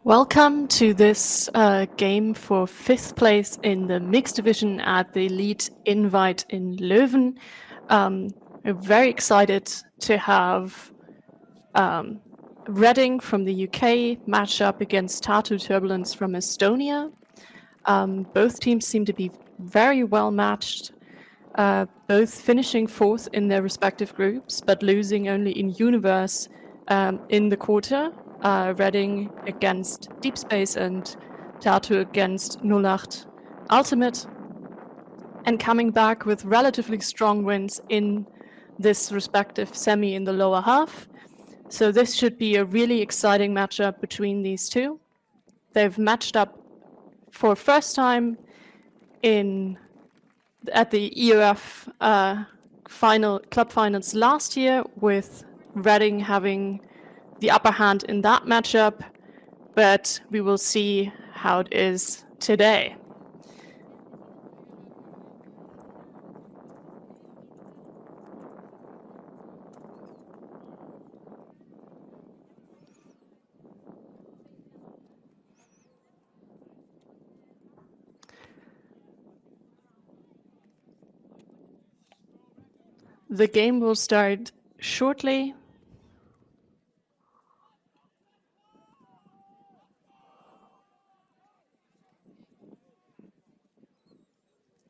Welcome to this game for 5th place in the mixed division at the Elite Invite in Leuven. We're very excited to have Reading from the UK match up against Tartu Turbulance from Estonia. Both teams seem to be very well matched, both finishing 4th in their respective groups, but losing only in Universe in the quarter. Reading against Deep Space and Tartu against 08 Ultimate, and coming back with relatively strong wins in this respective semi in the lower half. So this should be a really exciting matchup between these two. They've matched up for first time at the EUF club finals last year, with Reading having the upper hand in that matchup, but we will see how it is today. The game will start shortly.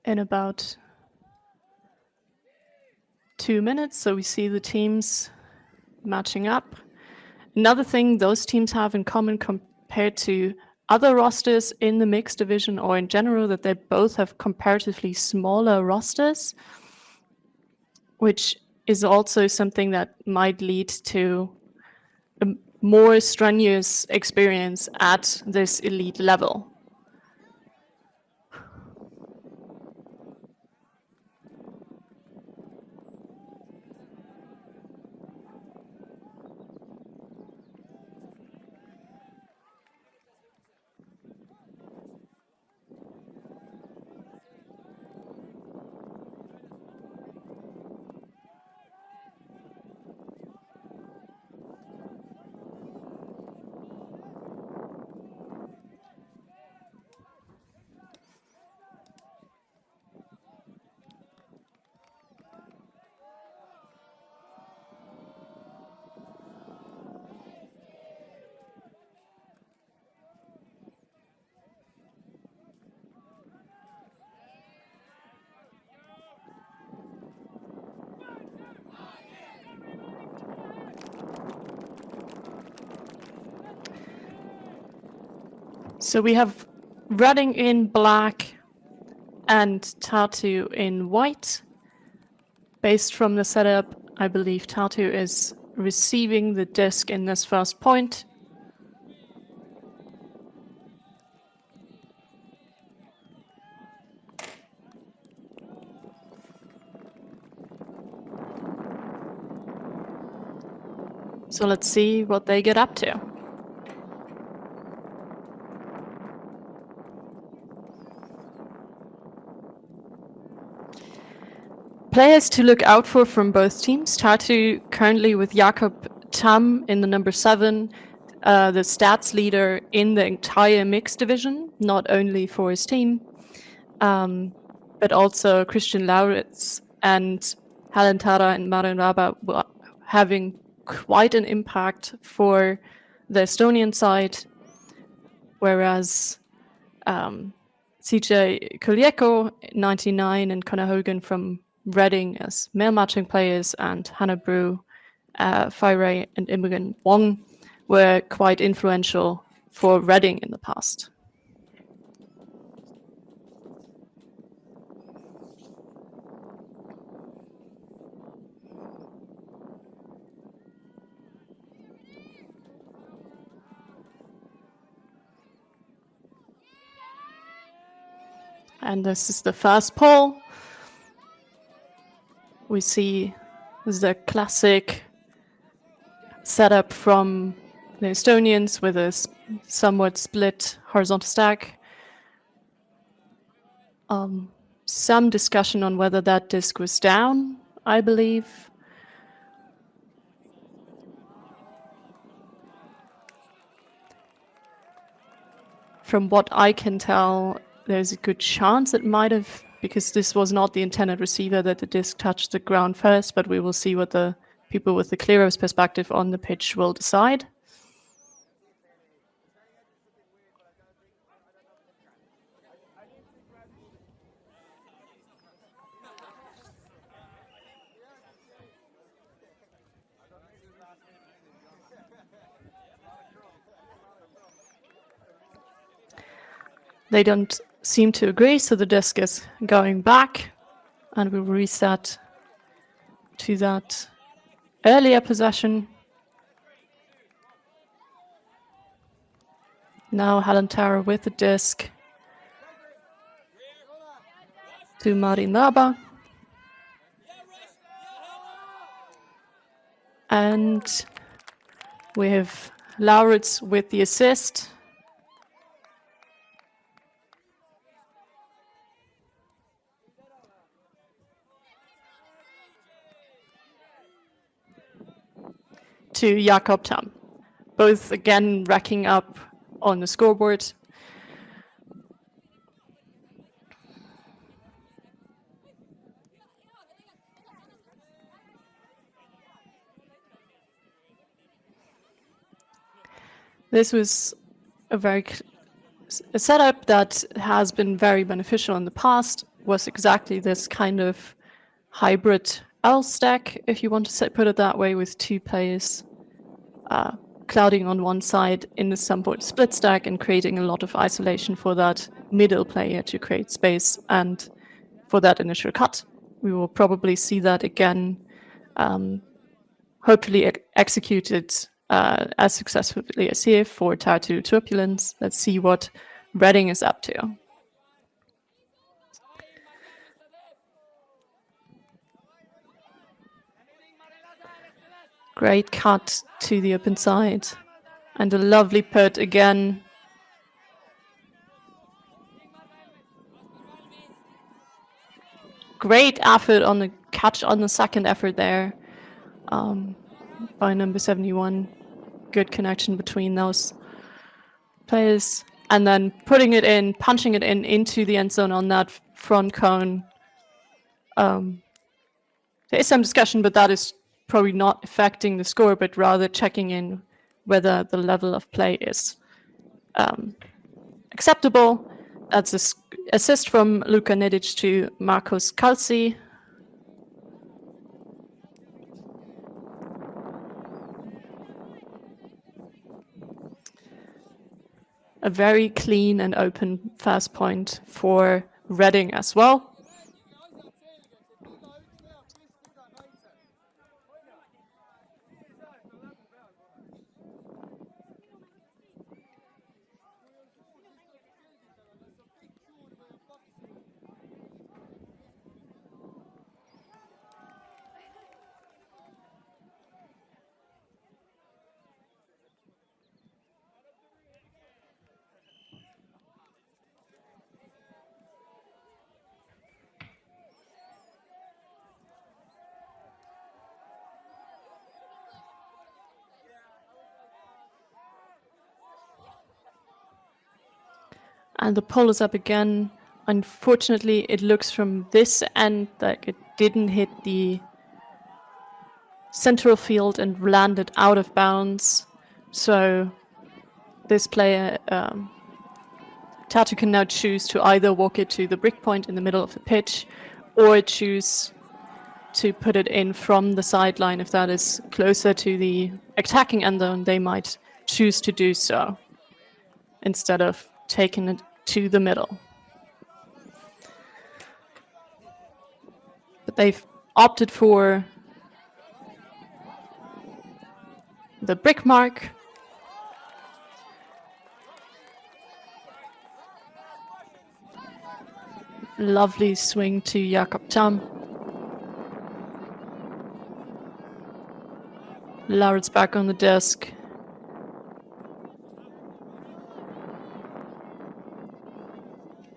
In about 2 minutes, so we see the teams matching up. Another thing those teams have in common compared to other rosters in the mixed division or in general, that they both have comparatively smaller rosters, which is also something that might lead to a more strenuous experience at this elite level. So we have Reading in black and Tartu in white. Based from the setup, I believe Tartu is receiving the disc in this first point. So let's see what they get up to. Players to look out for from both teams. Tartu currently with Jakob Tam in the number 7, the stats leader in the entire mixed division, not only for his team, but also Christian Lauritz and Helen Tara and Marin Raba having quite an impact for the Estonian side, whereas CJ Kulieko, 99, and Connor Hogan from Reading as male matching players, and Hannah Brew, Fai and Imogen Wong were quite influential for Reading in the past. And this is the first poll. We see the classic setup from the Estonians with a somewhat split horizontal stack. Some discussion on whether that disc was down, I believe. From what I can tell, there's a good chance it might have, because this was not the intended receiver, that the disc touched the ground first, but we will see what the people with the clearest perspective on the pitch will decide. They don't seem to agree, so the disc is going back, and we'll reset to that earlier possession. Now Helen Tara with the disc to Marin Laba. And we have Lauritz with the assist. To Jakob Tam. Both again racking up on the scoreboard. This was a setup that has been very beneficial in the past, was exactly this kind of hybrid L stack, if you want to put it that way, with two players clouding on one side in the somewhat split stack and creating a lot of isolation for that middle player to create space and for that initial cut. We will probably see that again, hopefully executed as successfully as here for Tartu Turbulence. Let's see what Reading is up to. Great cut to the open side. And a lovely put again. Great effort on the catch on the second effort there by number 71. Good connection between those players. And then putting it in, punching it in into the end zone on that front cone. There is some discussion, but that is probably not affecting the score, but rather checking in whether the level of play is acceptable. That's an assist from Luka Nedic to Marcos Calci. A very clean and open fast point for Reading as well. And the pull is up again. Unfortunately, it looks from this end like it didn't hit the central field and landed out of bounds. So this player, Tartu, can now choose to either walk it to the brick point in the middle of the pitch or choose to put it in from the sideline. If that is closer to the attacking end zone, they might choose to do so instead of taking it to the middle. But they've opted for the brick mark. Lovely swing to Jakob Tam. Lauritz back on the desk.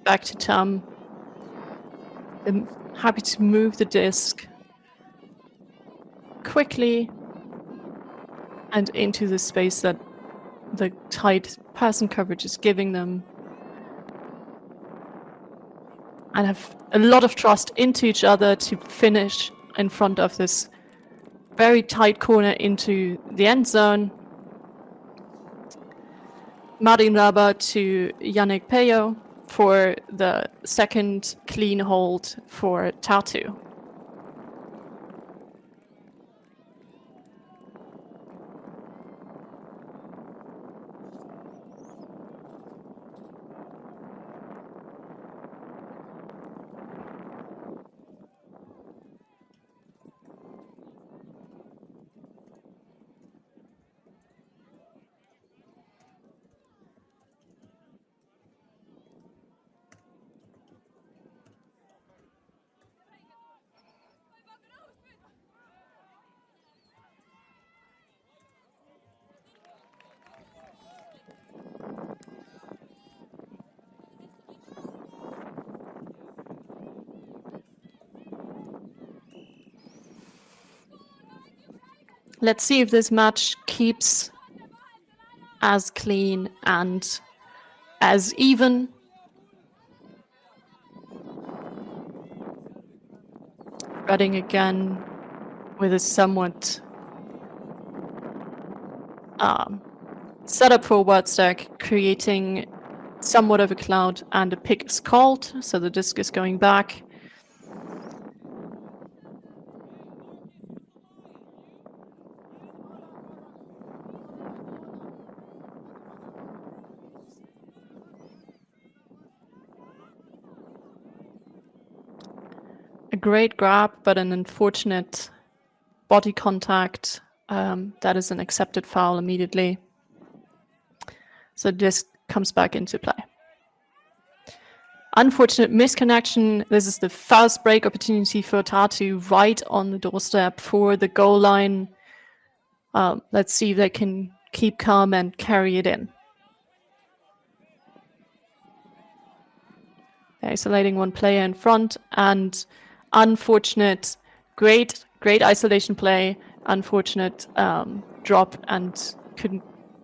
Back to Tam. I'm happy to move the disc quickly and into the space that the tight person coverage is giving them. and have a lot of trust into each other to finish in front of this very tight corner into the end zone. Martin Raba to Yannick Peyo for the second clean hold for Tartu. Let's see if this match keeps as clean and as even. Reading again with a somewhat setup for a word stack, creating somewhat of a cloud, and a pick is called, so the disc is going back. A great grab, but an unfortunate body contact. That is an accepted foul immediately. So this comes back into play. Unfortunate misconnection. This is the first break opportunity for Tartu right on the doorstep for the goal line. Let's see if they can keep calm and carry it in. They're isolating one player in front, and unfortunate, great isolation play, unfortunate drop, and couldn't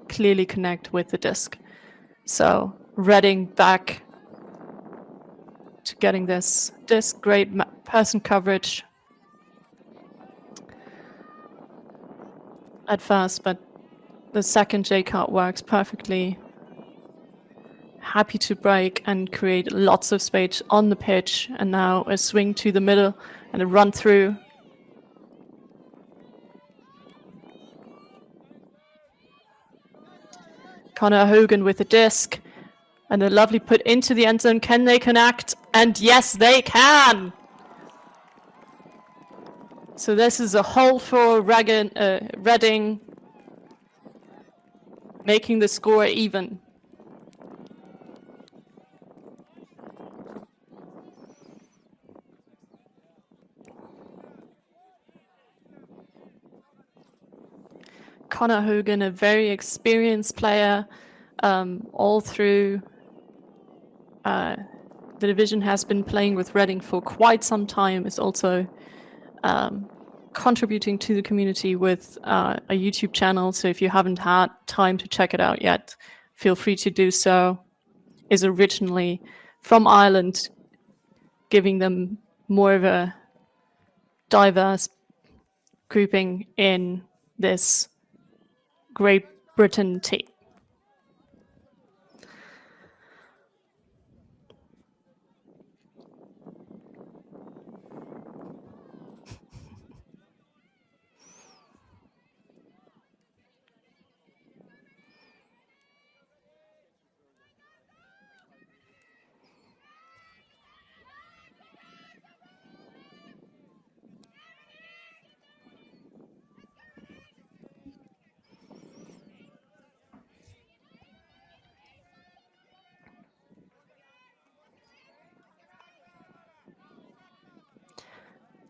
clearly connect with the disc. So Reading back to getting this disc, great person coverage at first, but the second J card works perfectly. Happy to break and create lots of space on the pitch, and now a swing to the middle and a run through. Connor Hogan with the disc and a lovely put into the end zone. Can they connect? And yes, they can! So this is a hole for Reading, making the score even. Connor Hogan, a very experienced player, all through the division, has been playing with Reading for quite some time, is also contributing to the community with a YouTube channel. So if you haven't had time to check it out yet, feel free to do so. Is originally from Ireland, giving them more of a diverse grouping in this Great Britain team.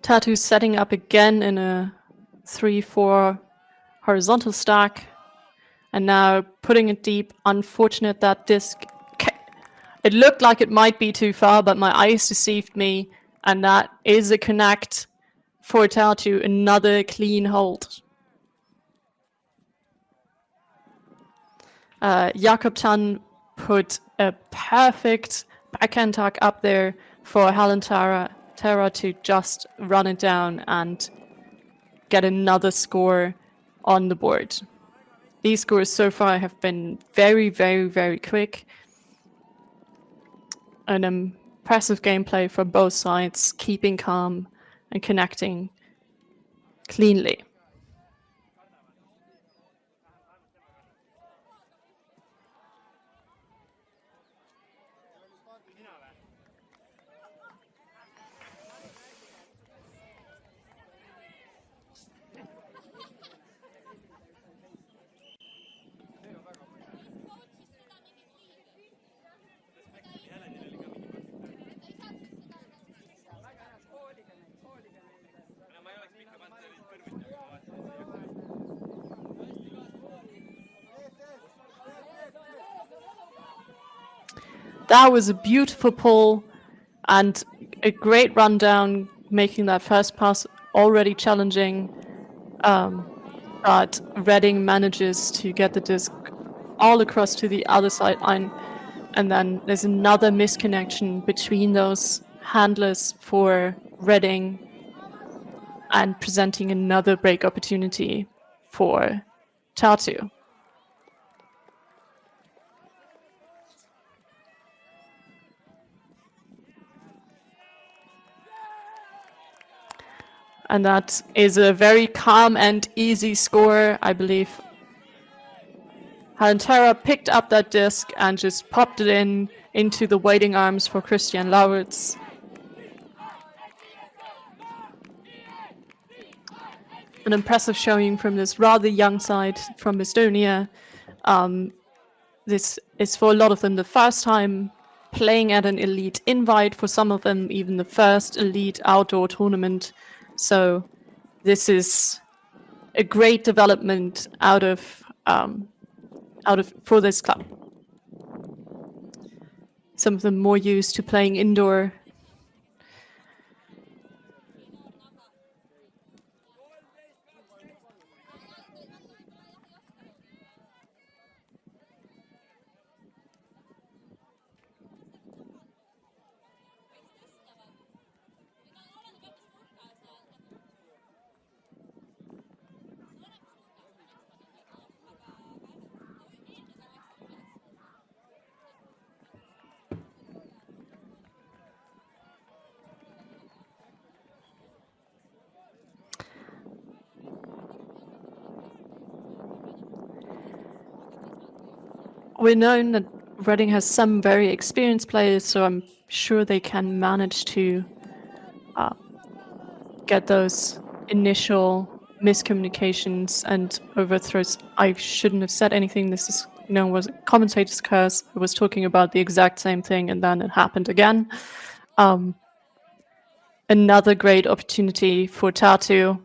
Tartu setting up again in a 3-4 horizontal stack, and now putting it deep. Unfortunate that disc. It looked like it might be too far, but my eyes deceived me, and that is a connect for Tartu, another clean hold. Jakob Tan put a perfect backhand tuck up there for Terra to just run it down and get another score on the board. These scores so far have been very, very, very quick. An impressive gameplay from both sides, keeping calm and connecting cleanly. That was a beautiful pull and a great rundown, making that first pass already challenging. But Reading manages to get the disc all across to the other sideline. And then there's another misconnection between those handlers for Reading and presenting another break opportunity for Tartu. And that is a very calm and easy score, I believe. Halentera picked up that disc and just popped it into the waiting arms for Christian Lauritz. An impressive showing from this rather young side from Estonia. This is for a lot of them the first time playing at an elite invite, for some of them even the first elite outdoor tournament. So this is a great development out of for this club. Some of them more used to playing indoor. We know that Reading has some very experienced players, so I'm sure they can manage to get those initial miscommunications and overthrows. I shouldn't have said anything. This is was a commentator's curse. I was talking about the exact same thing, and then it happened again. Another great opportunity for Tartu.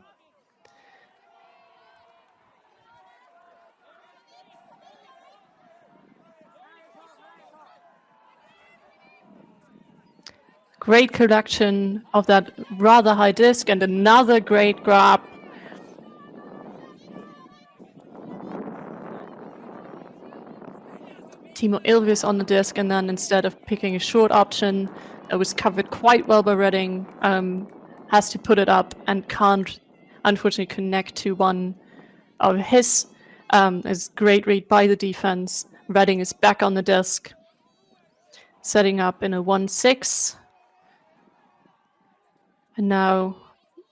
Great collection of that rather high disc and another great grab. Timo Ilves on the disc, and then instead of picking a short option, it was covered quite well by Reading, has to put it up and can't unfortunately connect to one of his. Is great read by the defense. Reading is back on the disc, setting up in a 1-6. And now,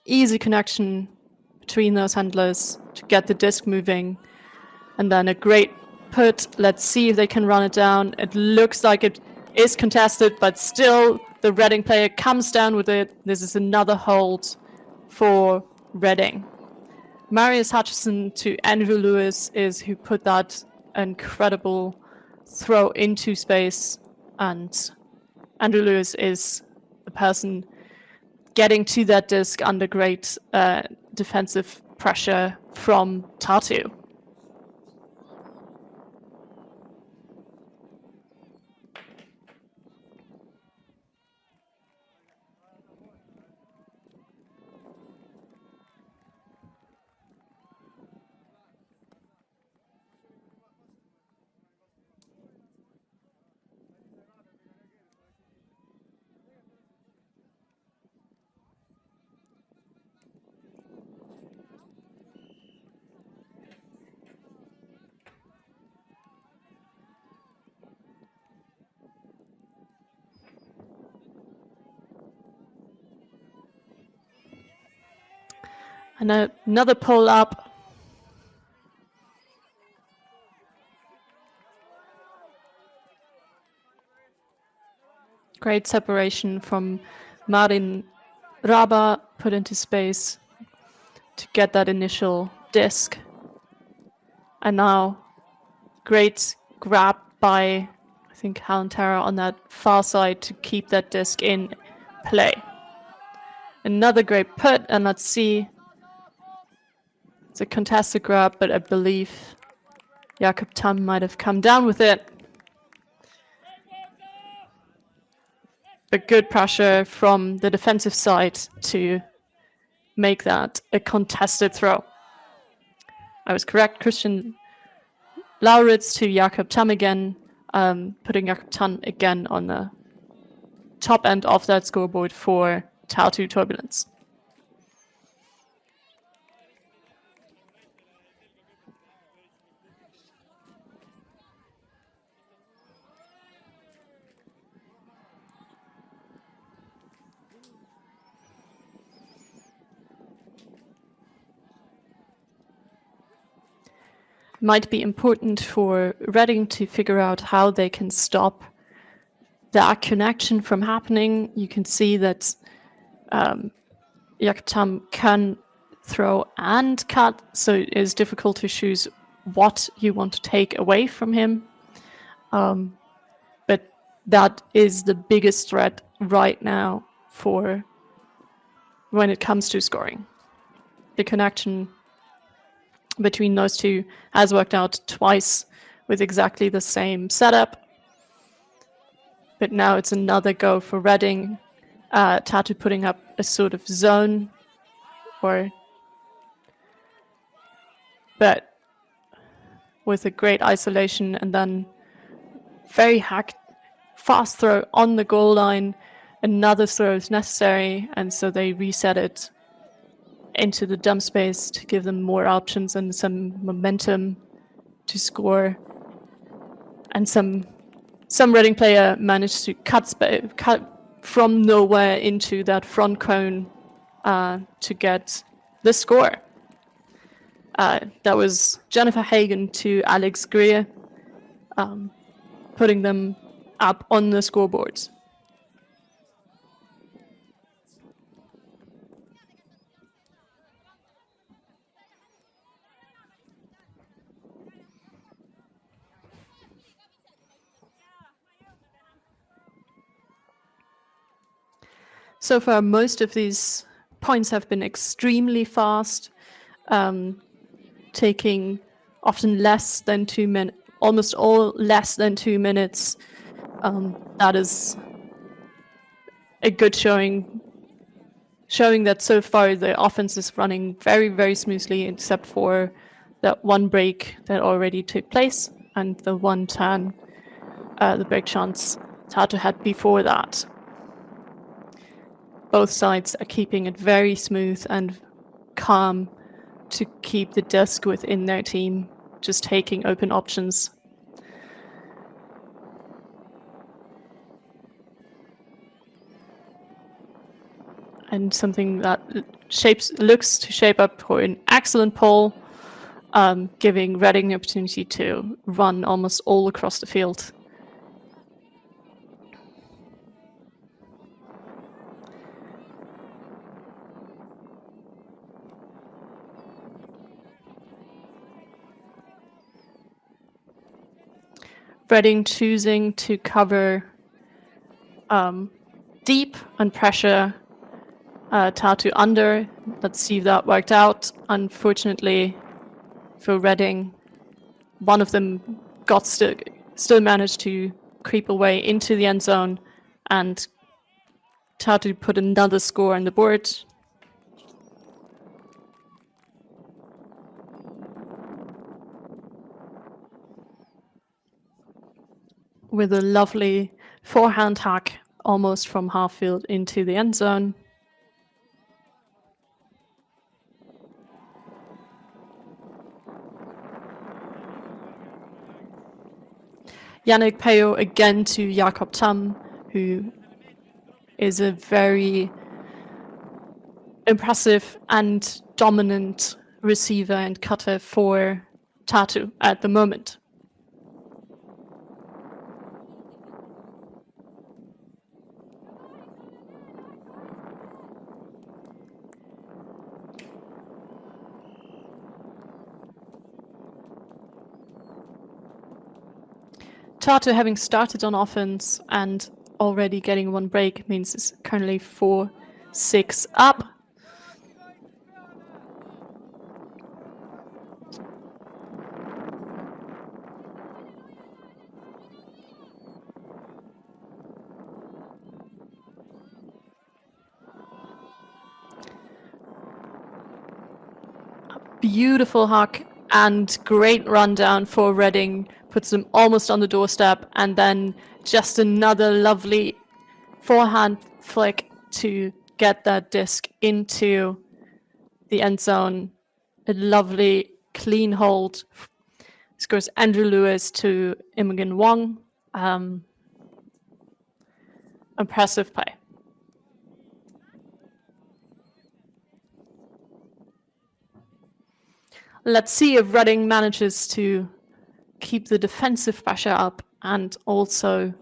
easy connection between those handlers to get the disc moving. And then a great put. Let's see if they can run it down. It looks like it is contested, but still the Reading player comes down with it. This is another hold for Reading. Marius Hutchison to Andrew Lewis is who put that incredible throw into space. And Andrew Lewis is the person getting to that disc under great defensive pressure from Tartu. And another pull up. Great separation from Marin Raba, put into space to get that initial disc. And now, great grab by, I think, Halantara on that far side to keep that disc in play. Another great put, and let's see. It's a contested grab, but I believe Jakob Tam might have come down with it. But good pressure from the defensive side to make that a contested throw. I was correct. Christian Lauritz to Jakob Tam again, putting Jakob Tam again on the top end of that scoreboard for Tartu Turbulence. Might be important for Reading to figure out how they can stop that connection from happening. You can see that Jakob Tam can throw and cut, so it is difficult to choose what you want to take away from him. But that is the biggest threat right now for when it comes to scoring. The connection between those two has worked out twice with exactly the same setup. But now it's another go for Reading. Tartu putting up a sort of zone, but with a great isolation, and then very fast throw on the goal line. Another throw is necessary, and so they reset it into the dump space to give them more options and some momentum to score. And some Reading player managed to cut from nowhere into that front cone to get the score. That was Jennifer Hagen to Alex Greer, putting them up on the scoreboard. So far, most of these points have been extremely fast, taking often less than 2 minutes, almost all less than 2 minutes. That is a good showing that so far the offense is running very, very smoothly, except for that one break that already took place and the one turn, the break chance Tartu had before that. Both sides are keeping it very smooth and calm to keep the disc within their team, just taking open options. And something that looks to shape up for an excellent pull, giving Reading the opportunity to run almost all across the field. Reading choosing to cover deep and pressure Tartu under. Let's see if that worked out. Unfortunately for Reading, one of them got still managed to creep away into the end zone, and Tartu put another score on the board. With a lovely forehand hack almost from half field into the end zone. Yannick Peo again to Jakob Tam, who is a very impressive and dominant receiver and cutter for Tartu at the moment. Tartu, having started on offense and already getting one break, means it's currently 4-6 up. Beautiful huck and great rundown for Reading. Puts them almost on the doorstep, and then just another lovely forehand flick to get that disc into the end zone. A lovely clean hold. Scores Andrew Lewis to Imogen Wong. Impressive play. Let's see if Reading manages to keep the defensive pressure up and also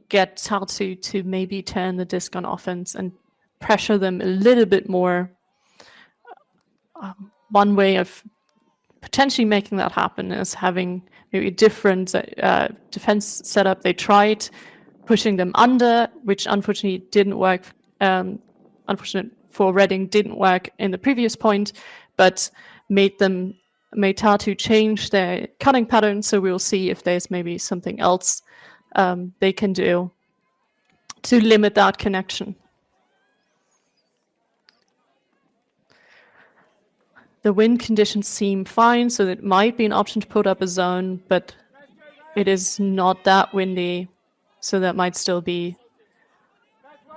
get Tartu to maybe turn the disc on offense and pressure them a little bit more. One way of potentially making that happen is having maybe a different defense setup. They tried pushing them under, which unfortunately didn't work. Unfortunate for Reading, didn't work in the previous point, but made Tartu change their cutting pattern. So we'll see if there's maybe something else they can do to limit that connection. The wind conditions seem fine, so it might be an option to put up a zone, but it is not that windy, so that might still be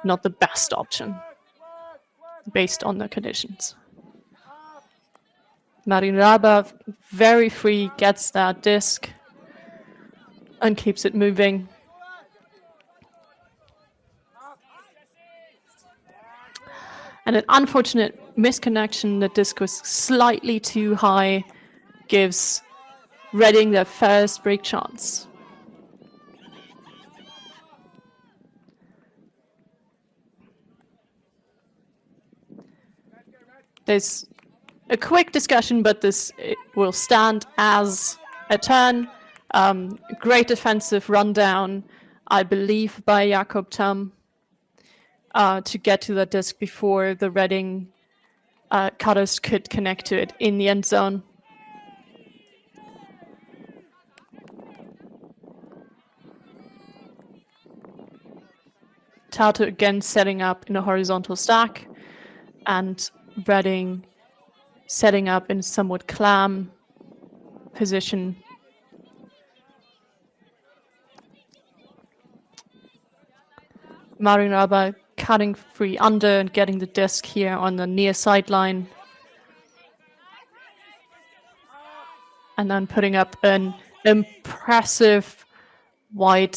not the best option based on the conditions. Marin Raba, very free, gets that disc and keeps it moving. And an unfortunate misconnection, the disc was slightly too high, gives Reading their first break chance. There's a quick discussion, but this will stand as a turn. Great defensive rundown, I believe, by Jakob Tam to get to the disc before the Reading cutters could connect to it in the end zone. Tartu again setting up in a horizontal stack, and Reading setting up in a somewhat clam position. Marin Raba cutting free under and getting the disc here on the near sideline. And then putting up an impressive wide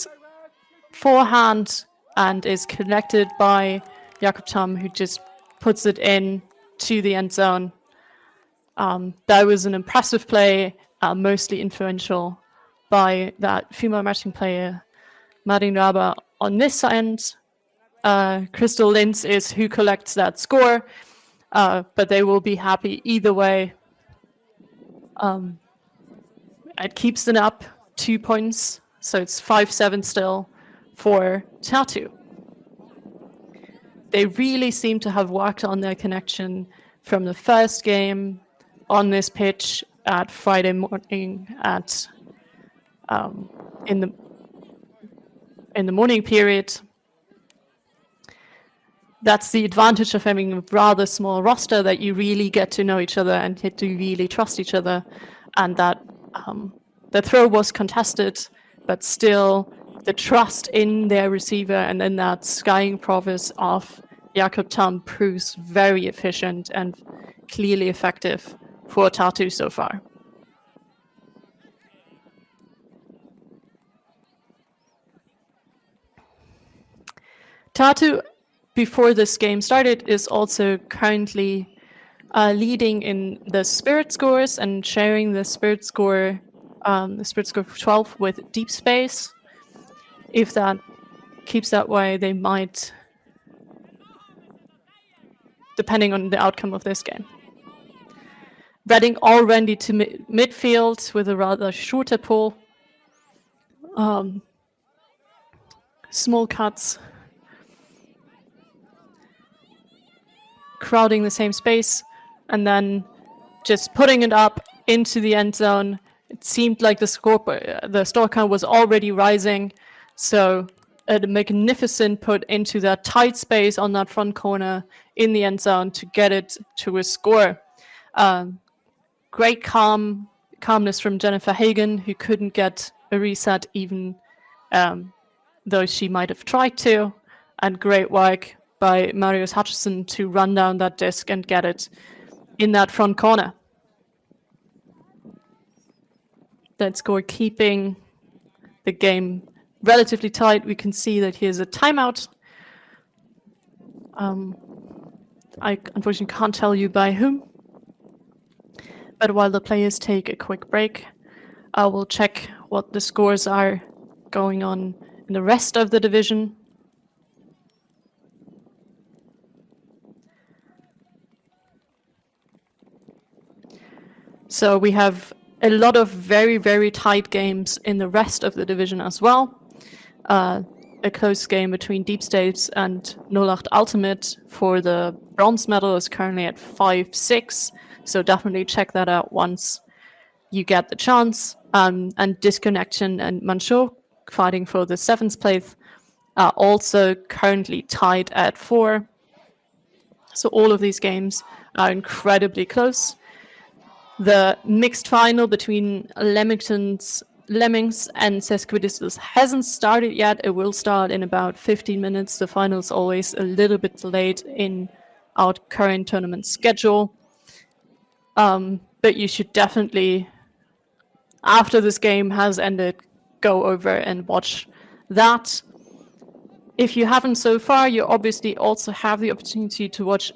forehand and is connected by Jakob Tam, who just puts it in to the end zone. That was an impressive play, mostly influential by that female matching player, Marin Raba, on this end. Crystal Linz is who collects that score, but they will be happy either way. It keeps it up 2 points, so it's 5-7 still for Tartu. They really seem to have worked on their connection from the first game on this pitch at Friday morning at in the morning period. That's the advantage of having a rather small roster, that you really get to know each other and get to really trust each other, and that the throw was contested, but still the trust in their receiver and in that skying prowess of Jakob Tam proves very efficient and clearly effective for Tartu so far. Tartu before this game started, is also currently leading in the spirit scores and sharing the spirit score 12 with Deep Space. If that keeps that way, they might, depending on the outcome of this game. Reading already to midfield with a rather shorter pull. Small cuts. Crowding the same space. And then just putting it up into the end zone. It seemed like the score count was already rising. So a magnificent put into that tight space on that front corner in the end zone to get it to a score. Great calmness from Jennifer Hagan, who couldn't get a reset even though she might have tried to, and great work by Marius Hutchison to run down that disc and get it in that front corner. That score keeping the game relatively tight. We can see that here's a timeout. I unfortunately can't tell you by whom. But while the players take a quick break, I will check what the scores are going on in the rest of the division. So we have a lot of very, very tight games in the rest of the division as well. A close game between Deep States and 08 Ultimate for the bronze medal is currently at 5-6. So definitely check that out once you get the chance. And Disconnection and Manchot fighting for the 7th place are also currently tied at 4. So all of these games are incredibly close. The mixed final between Lemmings and Sesquidistas hasn't started yet. It will start in about 15 minutes. The final is always a little bit delayed in our current tournament schedule. But you should definitely, after this game has ended, go over and watch that. If you haven't so far, you obviously also have the opportunity to watch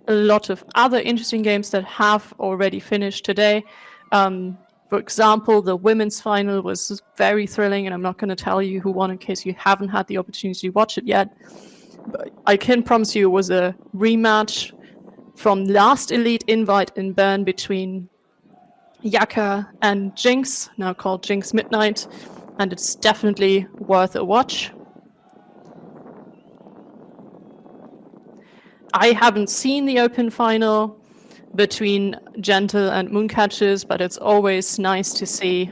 a lot of other interesting games that have already finished today. For example, the women's final was very thrilling, and I'm not going to tell you who won in case you haven't had the opportunity to watch it yet. But I can promise you it was a rematch from last Elite Invite in Bern between Yaka and Jinx, now called Jinx Midnight, and it's definitely worth a watch. I haven't seen the open final between Gentle and Mooncatchers, but it's always nice to see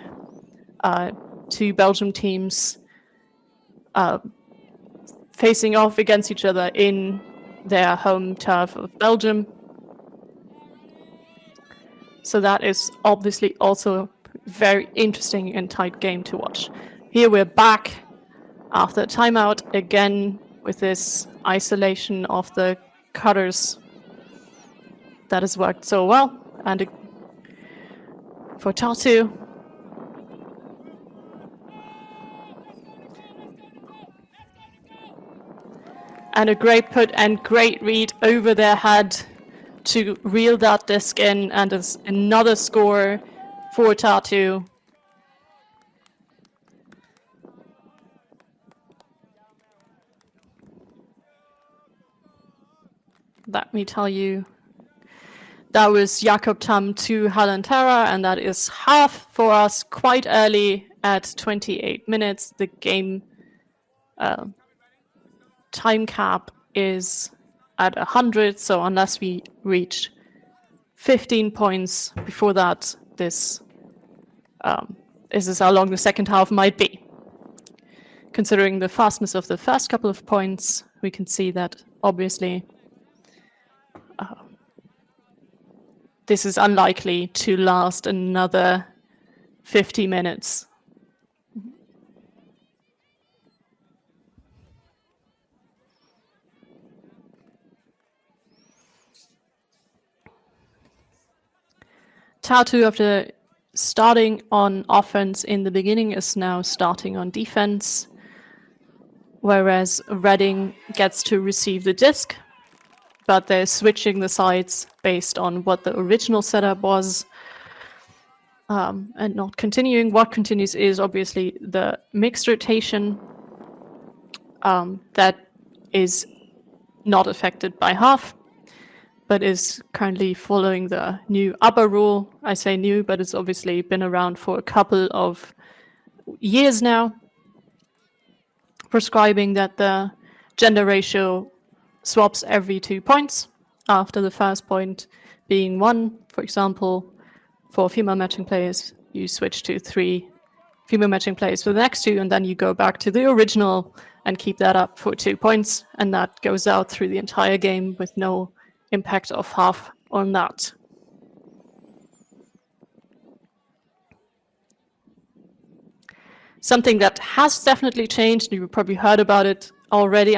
two Belgium teams facing off against each other in their home turf of Belgium. So that is obviously also a very interesting and tight game to watch. Here we're back after timeout again with this isolation of the cutters that has worked so well, and for Tartu. And a great put and great read over their head to reel that disc in, and it's another score for Tartu. Let me tell you, that was Jakob Tam to Halantara, and that is half for us quite early at 28 minutes. The game time cap is at 100, so unless we reach 15 points before that, this is how long the second half might be. Considering the fastness of the first couple of points, we can see that obviously this is unlikely to last another 50 minutes. Tartu, after starting on offense in the beginning, is now starting on defense. whereas Reading gets to receive the disc, but they're switching the sides based on what the original setup was, and not continuing. What continues is obviously the mixed rotation that is not affected by half, but is currently following the new upper rule. I say new, but it's obviously been around for a couple of years now, prescribing that the gender ratio swaps every 2 points, after the first point being 1, for example. For female matching players, you switch to 3 female matching players for the next 2, and then you go back to the original and keep that up for 2 points, and that goes out through the entire game with no impact of half on that. Something that has definitely changed, you've probably heard about it already,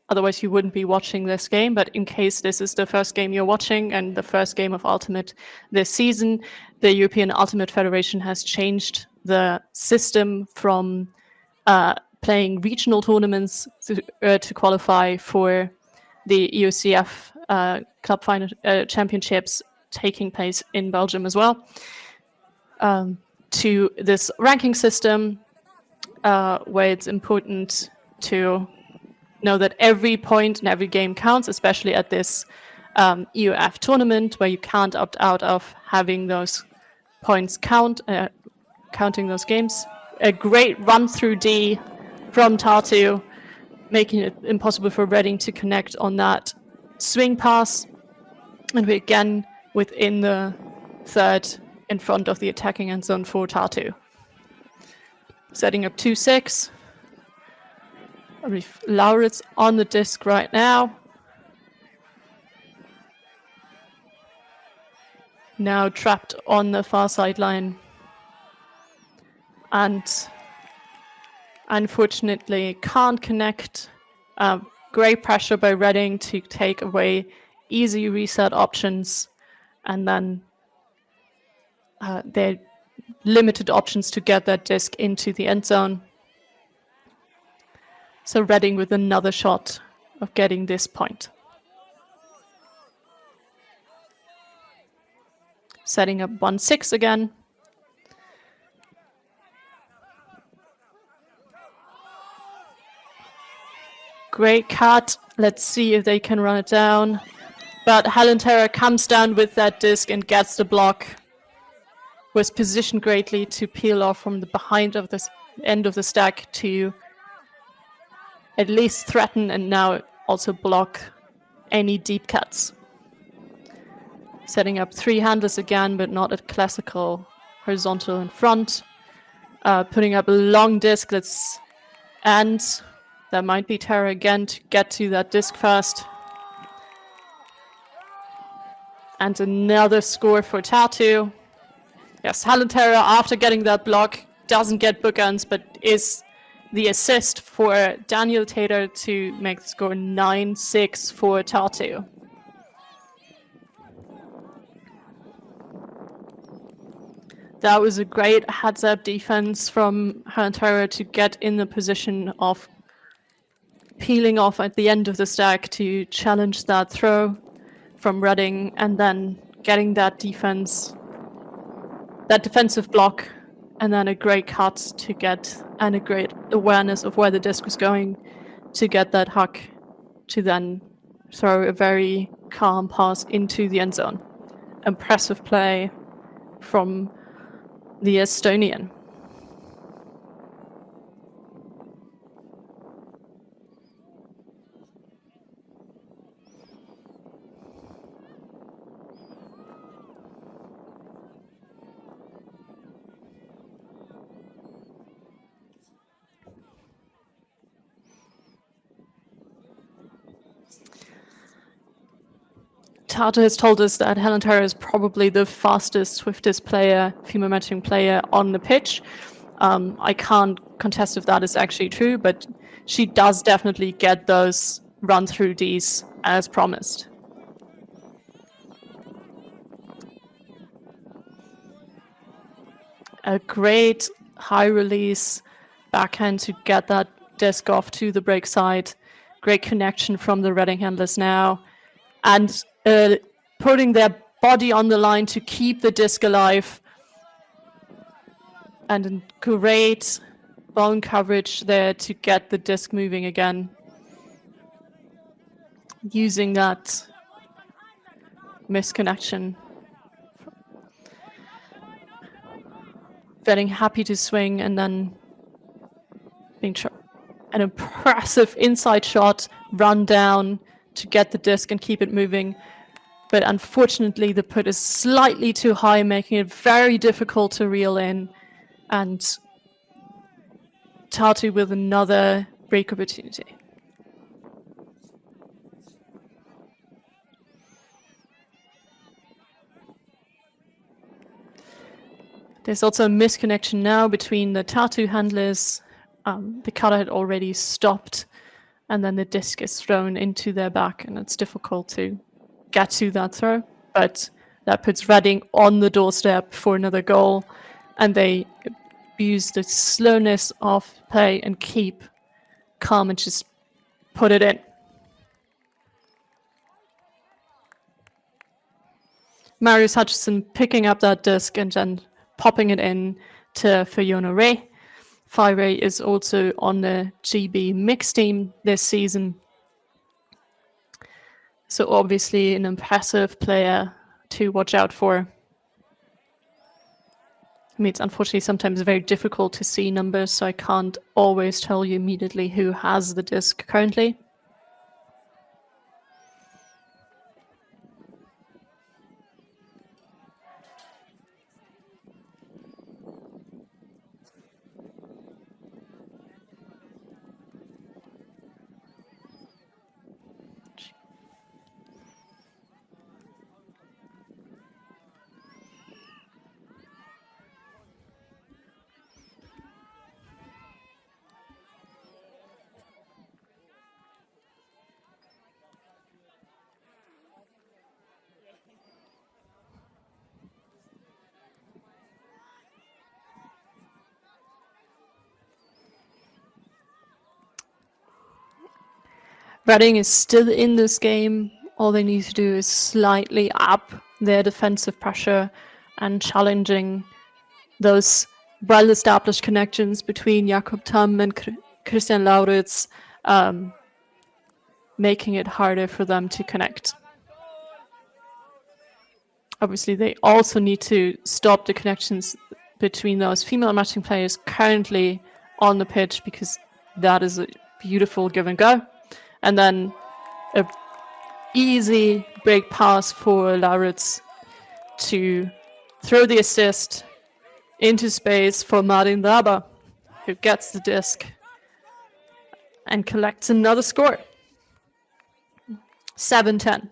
otherwise you wouldn't be watching this game, but in case this is the first game you're watching and the first game of Ultimate this season, the European Ultimate Federation has changed the system from playing regional tournaments to qualify for the EUCF Club Final Championships taking place in Belgium as well, to this ranking system, where it's important to know that every point in every game counts, especially at this EUF tournament, where you can't opt out of having those points counting those games. A great run through D from Tartu, making it impossible for Reading to connect on that swing pass. And we're again within the third in front of the attacking end zone for Tartu. Setting up 2-6. I believe Lauritz on the disc right now. Now trapped on the far sideline. And unfortunately can't connect. Great pressure by Reading to take away easy reset options, and then they're limited options to get that disc into the end zone. So Reading with another shot of getting this point. Setting up 1-6 again. Great cut. Let's see if they can run it down. But Helen Terra comes down with that disc and gets the block. Was positioned greatly to peel off from the behind of the end of the stack to at least threaten and now also block any deep cuts. Setting up 3 handlers again, but not a classical horizontal in front. Putting up a long disc and that might be Terra again to get to that disc first. And another score for Tartu. Yes, Helen Terra, after getting that block, doesn't get bookends, but is the assist for Daniel Tater to make the score 9-6 for Tartu. That was a great heads-up defense from Helen Terra to get in the position of peeling off at the end of the stack to challenge that throw from Reading, and then getting that defensive block, and then a great cut to get, and a great awareness of where the disc was going to get that huck to then throw a very calm pass into the end zone. Impressive play from the Estonian. Tartu has told us that Helen Terra is probably the fastest, swiftest player, female matching player on the pitch. I can't contest if that is actually true, but she does definitely get those run-through Ds as promised. A great high release backhand to get that disc off to the break side. Great connection from the Reading handlers now. And putting their body on the line to keep the disc alive. And a great bone coverage there to get the disc moving again. Using that misconnection. Getting happy to swing and then being an impressive inside shot, run down to get the disc and keep it moving. But unfortunately, the put is slightly too high, making it very difficult to reel in. And Tartu with another break opportunity. There's also a misconnection now between the Tartu handlers. The cutter had already stopped, and then the disc is thrown into their back, and it's difficult to get to that throw. But that puts Reading on the doorstep for another goal, and they use the slowness of play and keep calm and just put it in. Marius Hutchison picking up that disc and then popping it in to Fiona Ray. Ray is also on the GB mixed team this season. So obviously an impressive player to watch out for. I mean, it's unfortunately sometimes very difficult to see numbers, so I can't always tell you immediately who has the disc currently. Reading is still in this game. All they need to do is slightly up their defensive pressure and challenging those well-established connections between Jakob Tam and Christian Lauritz, making it harder for them to connect. Obviously, they also need to stop the connections between those female matching players currently on the pitch, because that is a beautiful give and go. And then a easy break pass for Lauritz to throw the assist into space for Martin Daba, who gets the disc and collects another score. 7-10.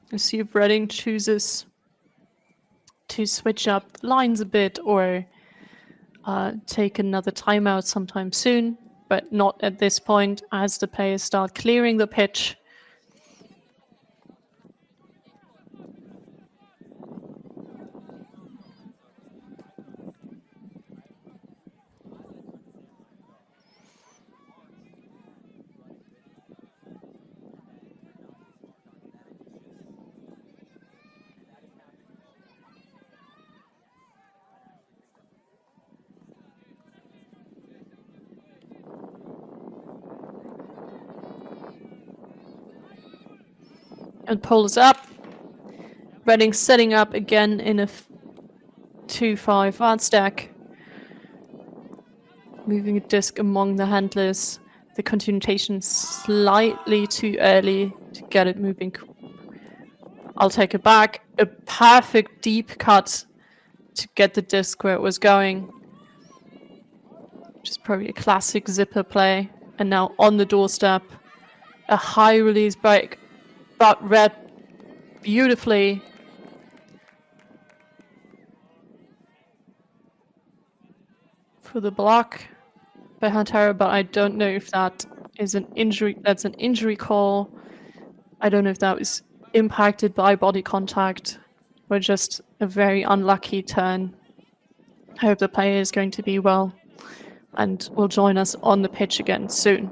Let's see if Reading chooses to switch up lines a bit or take another timeout sometime soon, but not at this point as the players start clearing the pitch. And pole is up. Reading setting up again in a 2-5 hard stack. Moving a disc among the handlers. The continuation slightly too early to get it moving. I'll take it back. A perfect deep cut to get the disc where it was going. Which is probably a classic zipper play. And now on the doorstep. A high release break. But read beautifully for the block by Hantara, but I don't know if that is an injury. That's an injury call. I don't know if that was impacted by body contact or just a very unlucky turn. I hope the player is going to be well and will join us on the pitch again soon.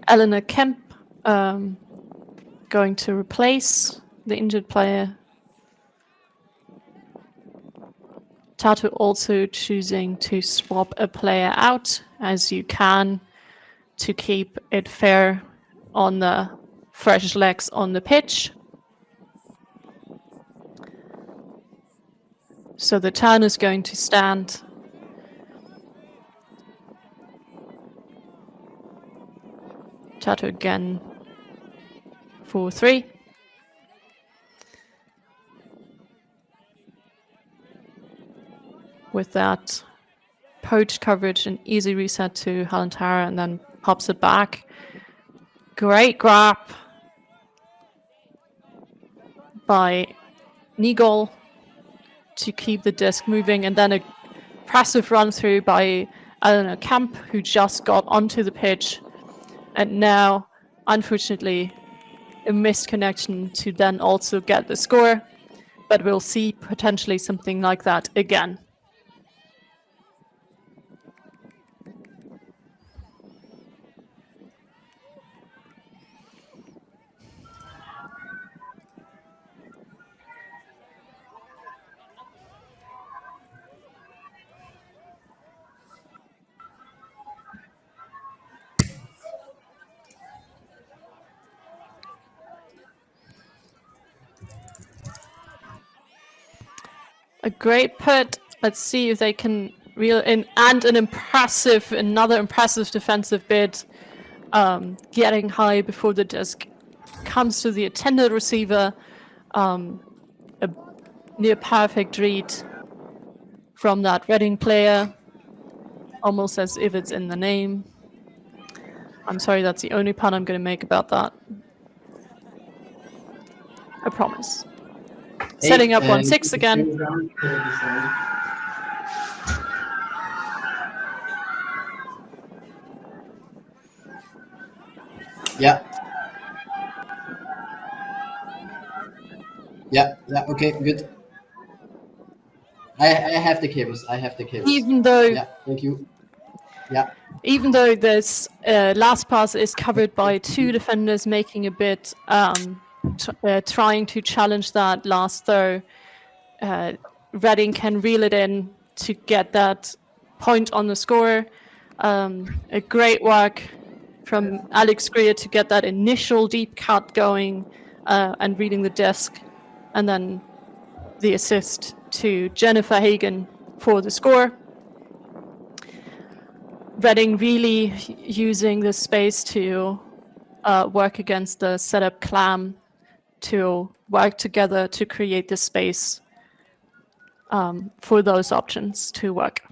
Eleanor Kemp going to replace the injured player. Tartu also choosing to swap a player out, as you can, to keep it fair on the fresh legs on the pitch. So the turn is going to stand. Tartu again, 4-3. With that poached coverage, an easy reset to Halantara, and then pops it back. Great grab by Nigol to keep the disc moving, and then a impressive run through by Eleanor Kemp, who just got onto the pitch. And now, unfortunately, a missed connection to then also get the score, but we'll see potentially something like that again. A great put. Let's see if they can reel in, and another impressive defensive bid, getting high before the disc comes to the intended receiver. A near perfect read from that Reading player, almost as if it's in the name. I'm sorry, that's the only pun I'm going to make about that. I promise. Setting up 1-6 again. Yeah. Yeah, okay, good. I have the cables. Even though... Yeah, thank you. Yeah. Even though this last pass is covered by two defenders making a bit, trying to challenge that last throw, Reading can reel it in to get that point on the score. A great work from Alex Greer to get that initial deep cut going and reading the disc, and then the assist to Jennifer Hagen for the score. Reading really using the space to work against the setup clam, to work together to create the space for those options to work.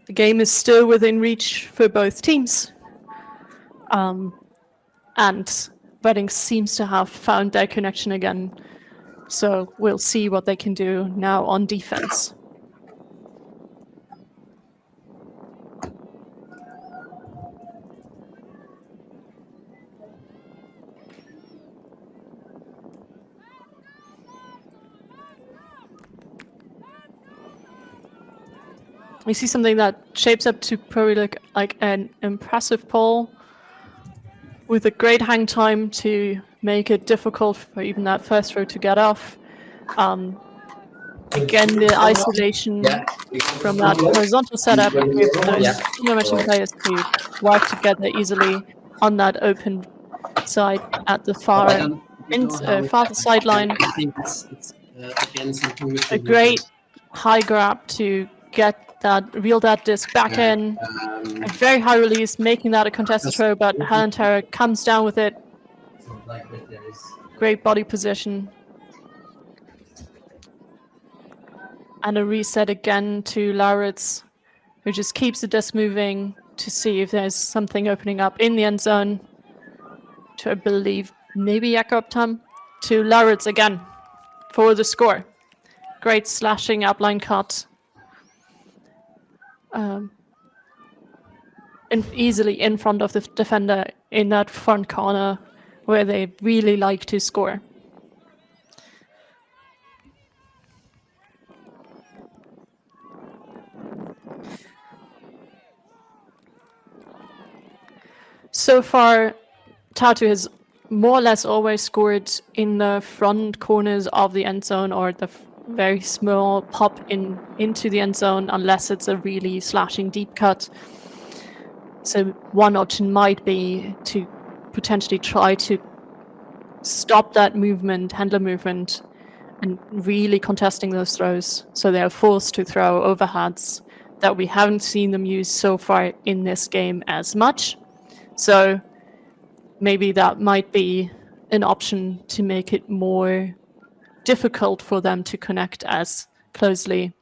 The game is still within reach for both teams. And Reading seems to have found their connection again. So we'll see what they can do now on defense. We see something that shapes up to probably look like an impressive pull with a great hang time to make it difficult for even that first row to get off. Again, the isolation from that horizontal setup with those two matching players to work together easily on that open side at the far sideline. I think it's again something with a great high grab to reel that disc back in. A very high release, making that a contested throw, but Halantara comes down with it. Great body position. And a reset again to Lauritz, who just keeps the disc moving to see if there's something opening up in the end zone. To, I believe, maybe Jakob Tam. To Lauritz again for the score. Great slashing upline cut. Easily in front of the defender in that front corner where they really like to score. So far, Tartu has more or less always scored in the front corners of the end zone or the very small pop into the end zone, unless it's a really slashing deep cut. So one option might be to potentially try to stop that movement, handler movement, and really contesting those throws. So they are forced to throw overheads that we haven't seen them use so far in this game as much. So maybe that might be an option to make it more difficult for them to connect as closely.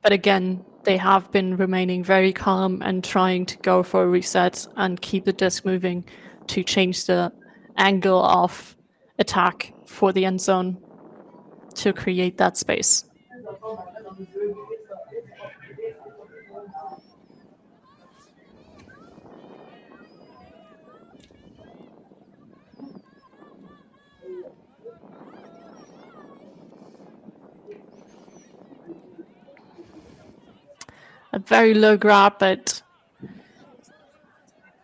But again, they have been remaining very calm and trying to go for a reset and keep the disc moving to change the angle of attack for the end zone to create that space. A very low grab, but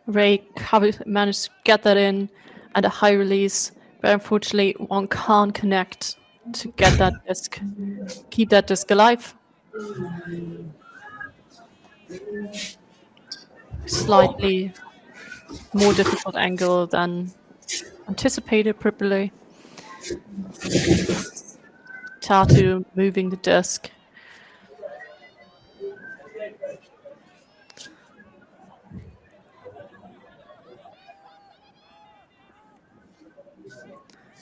Ray managed to get that in and a high release, but unfortunately one can't connect to get that disc, keep that disc alive. Slightly more difficult angle than anticipated, probably. Tartu moving the disc.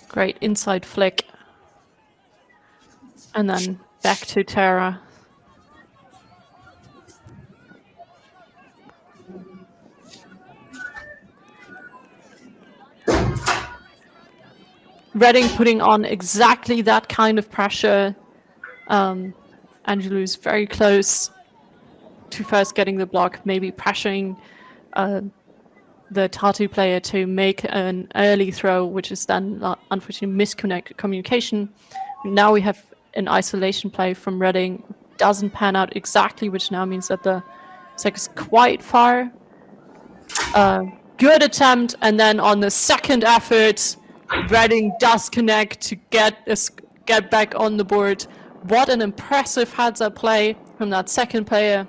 Great inside flick. And then back to Terra. Reading putting on exactly that kind of pressure. Angelou's very close to first getting the block, maybe pressuring the Tartu player to make an early throw, which is then unfortunately misconnected communication. Now we have an isolation play from Reading. Doesn't pan out exactly, which now means that the sec is quite far. Good attempt, and then on the second effort, Reading does connect to get back on the board. What an impressive heads-up play from that second player.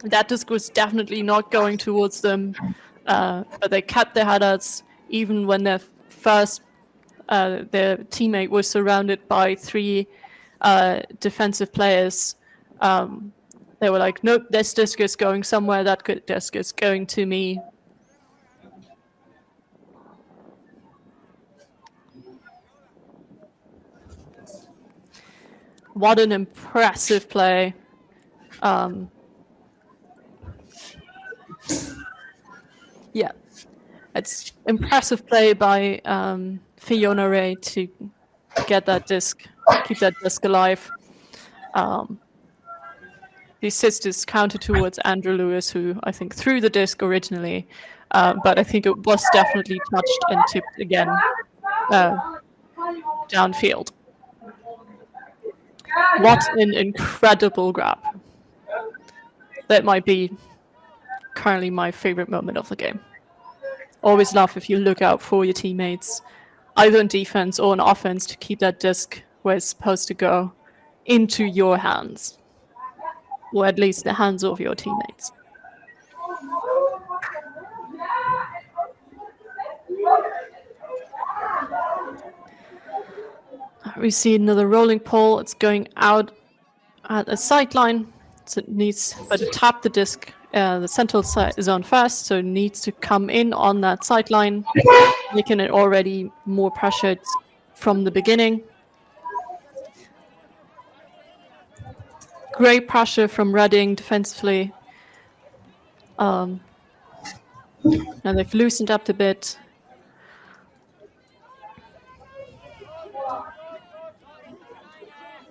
That disc was definitely not going towards them, but they kept their headers even when their teammate was surrounded by three defensive players. They were like, nope, this disc is going somewhere, that good disc is going to me. What an impressive play. Yeah, it's impressive play by Fiona Ray to get that disc, keep that disc alive. The assist is counted towards Andrew Lewis, who I think threw the disc originally, but I think it was definitely touched and tipped again downfield. What an incredible grab. That might be currently my favorite moment of the game. Always love if you look out for your teammates, either in defense or in offense, to keep that disc where it's supposed to go into your hands, or at least the hands of your teammates. We see another rolling pole. It's going out at a sideline. So it needs, but to tap the disc, the central zone first, so it needs to come in on that sideline, making it already more pressured from the beginning. Great pressure from Reading defensively. Now they've loosened up a bit.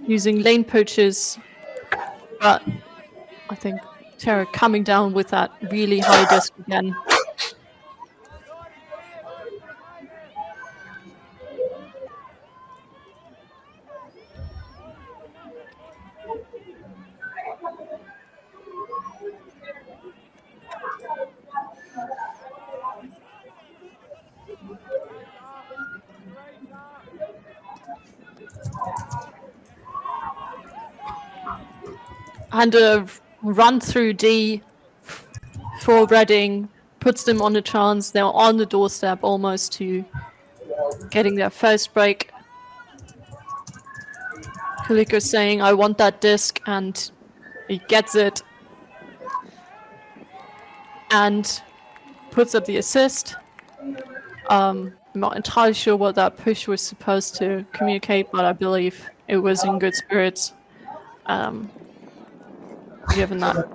Using lane poaches, but I think Terra coming down with that really high disc again. And a run through D for Reading puts them on a chance. They're on the doorstep almost to getting their first break. Kaliko saying, I want that disc, and he gets it. And puts up the assist. I'm not entirely sure what that push was supposed to communicate, but I believe it was in good spirits. Given that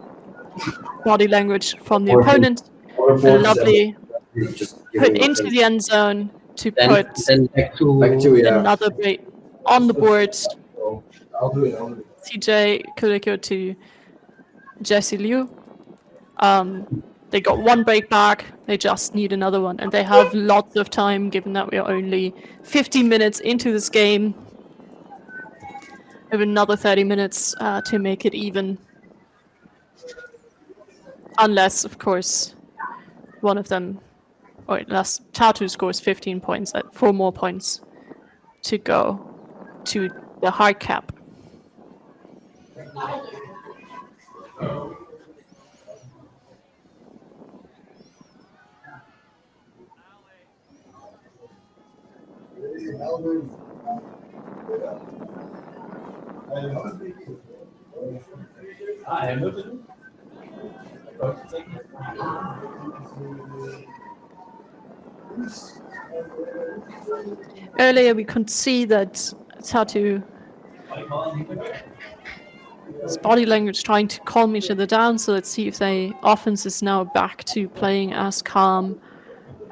body language from the opponent. A lovely put into the end zone to put back to another break on the board. I'll do it. CJ Kuliko to Jesse Liu. They got one break back. They just need another one, and they have lots of time given that we are only 15 minutes into this game. We have another 30 minutes to make it even. Unless, of course, one of them, or unless Tartu scores 15 points, 4 more points to go to the hard cap. Earlier we could see that Tartu's body language trying to calm each other down, so let's see if the offense is now back to playing as calm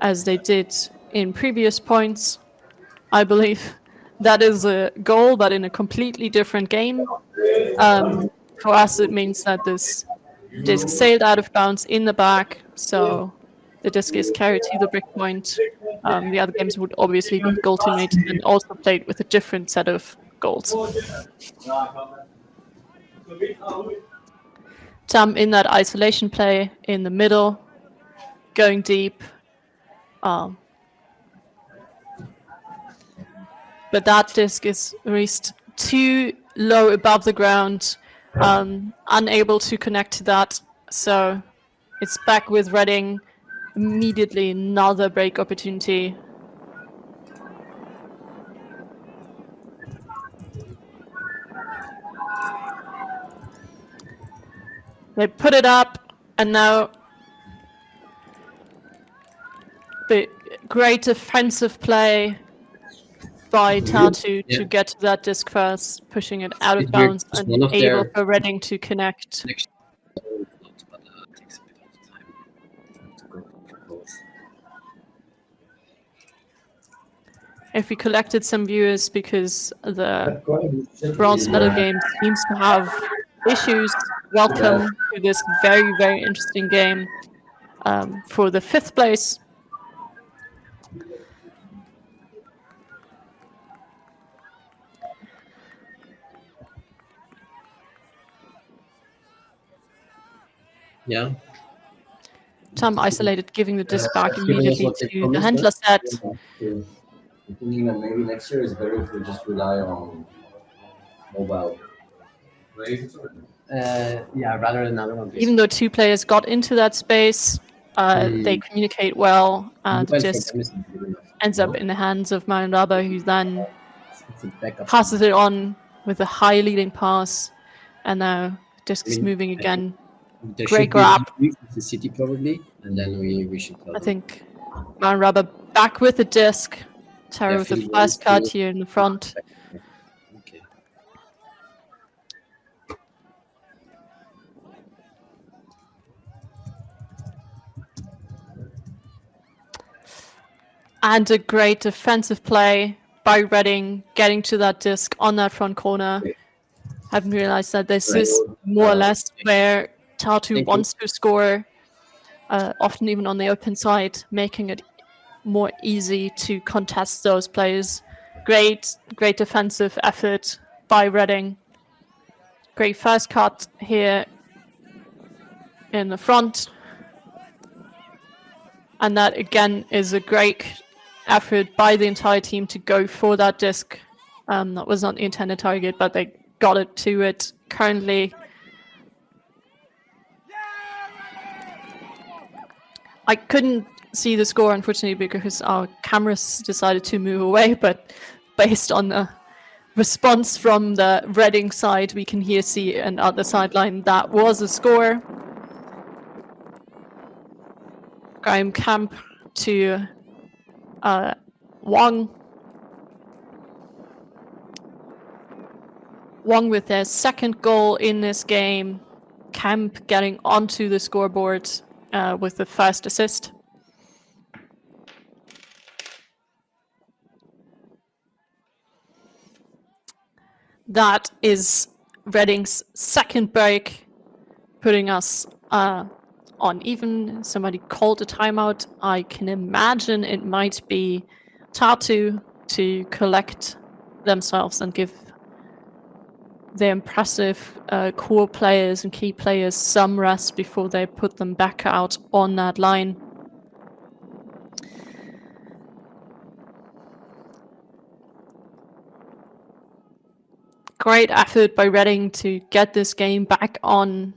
as they did in previous points. I believe that is a goal, but in a completely different game. For us, it means that this disc sailed out of bounds in the back, so the disc is carried to the brick point. The other games would obviously be goal teammate and also played with a different set of goals. Tam in that isolation play in the middle, going deep. But that disc is raised too low above the ground, unable to connect to that. So it's back with Reading. Immediately another break opportunity. They put it up, and now the great defensive play by Tartu to get to that disc first, pushing it out of bounds and able for Reading to connect. If we collected some viewers, because the bronze medal game seems to have issues, welcome to this very, very interesting game for the 5th place. Yeah. Tom isolated, giving the disc back immediately to the handler set. Thinking that maybe next year is better if we just rely on mobile. Yeah, rather than another one. Even though 2 players got into that space, they communicate well, and the disc ends up in the hands of Maranraba, who then passes it on with a high leading pass, and now the disc is moving again. Great grab. The city probably, and then we should. I think Maranraba back with the disc. Terra with the first cut here in the front. Okay. And a great defensive play by Reading, getting to that disc on that front corner. Okay. Haven't realized that this Right. is more or less where Tartu Thank you. wants to score, often even on the open side, making it more easy to contest those plays. Great defensive effort by Reading. Great first cut here in the front. And that again is a great effort by the entire team to go for that disc. That was not the intended target, but they got it to it. Currently, I couldn't see the score, unfortunately, because our cameras decided to move away, but based on the response from the Reading side, we can here see and at the sideline that was a score. Graham Camp to Wong. Wong with their second goal in this game. Camp getting onto the scoreboard with the first assist. That is Reading's second break, putting us on even. Somebody called a timeout. I can imagine it might be Tartu to collect themselves and give the impressive core players and key players some rest before they put them back out on that line. Great effort by Reading to get this game back on.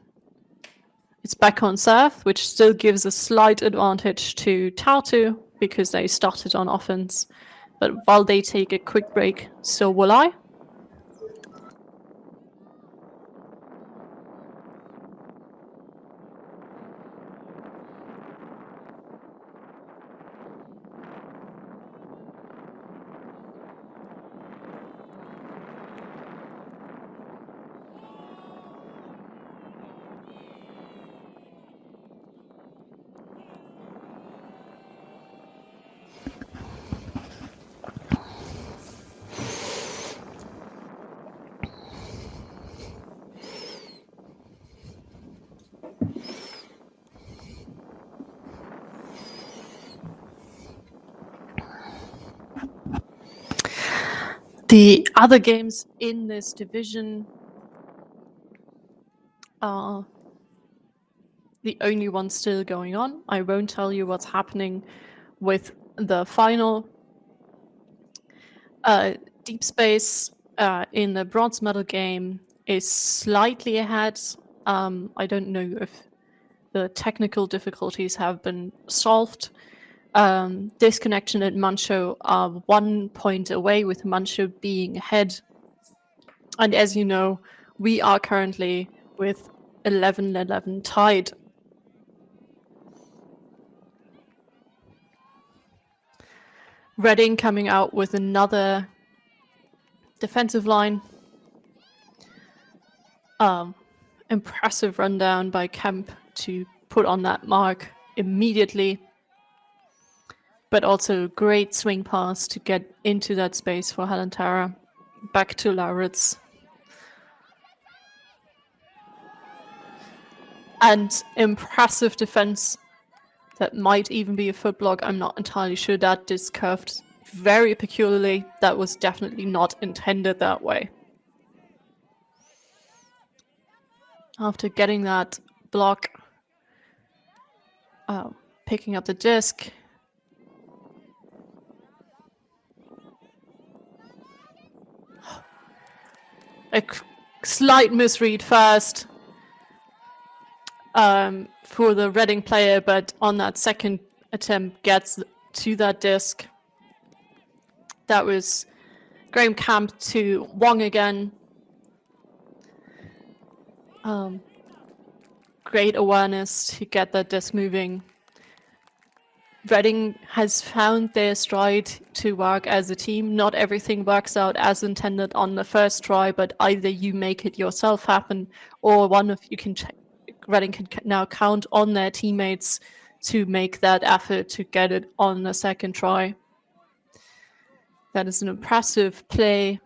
It's back on serve, which still gives a slight advantage to Tartu because they started on offense. But while they take a quick break, so will I. The other games in this division are the only ones still going on. I won't tell you what's happening with the final. Deep Space in the bronze medal game is slightly ahead. I don't know if the technical difficulties have been solved. Disconnection and Mancho are 1 point away, with Mancho being ahead. And as you know, we are currently with 11-11 tied. Reading coming out with another defensive line. Impressive rundown by Kemp to put on that mark immediately. But also great swing pass to get into that space for Halantara. Back to Lauritz. And impressive defense. That might even be a foot block. I'm not entirely sure. That disc curved very peculiarly. That was definitely not intended that way. After getting that block, picking up the disc. A slight misread first for the Reading player, but on that second attempt gets to that disc. That was Graham Camp to Wong again. Great awareness to get that disc moving. Reading has found their stride to work as a team. Not everything works out as intended on the first try, but either you make it yourself happen, or one of you can. Reading can now count on their teammates to make that effort to get it on the second try. That is an impressive play,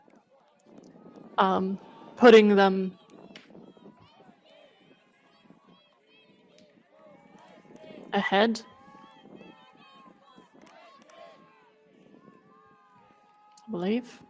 putting them ahead. I believe.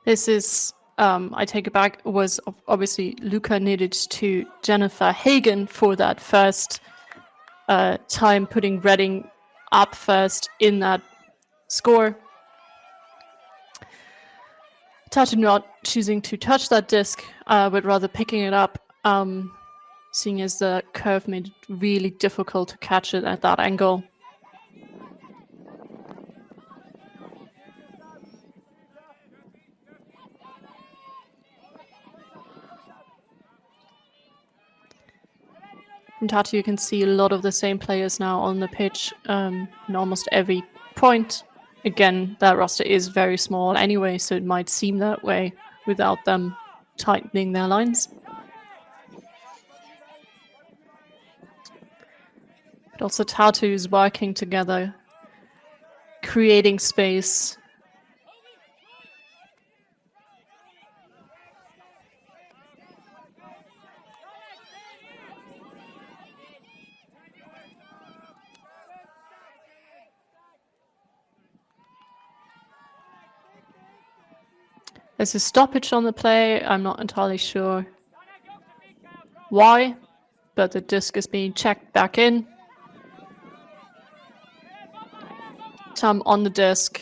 This is, I take it back, was obviously Luca needed to Jennifer Hagen for that first time, putting Reading up first in that score. Tartu not choosing to touch that disc, but rather picking it up, seeing as the curve made it really difficult to catch it at that angle. From Tartu, you can see a lot of the same players now on the pitch in almost every point. Again, that roster is very small anyway, so it might seem that way without them tightening their lines. But also Tartu is working together, creating space. There's a stoppage on the play. I'm not entirely sure why, but the disc is being checked back in. Tom on the disc.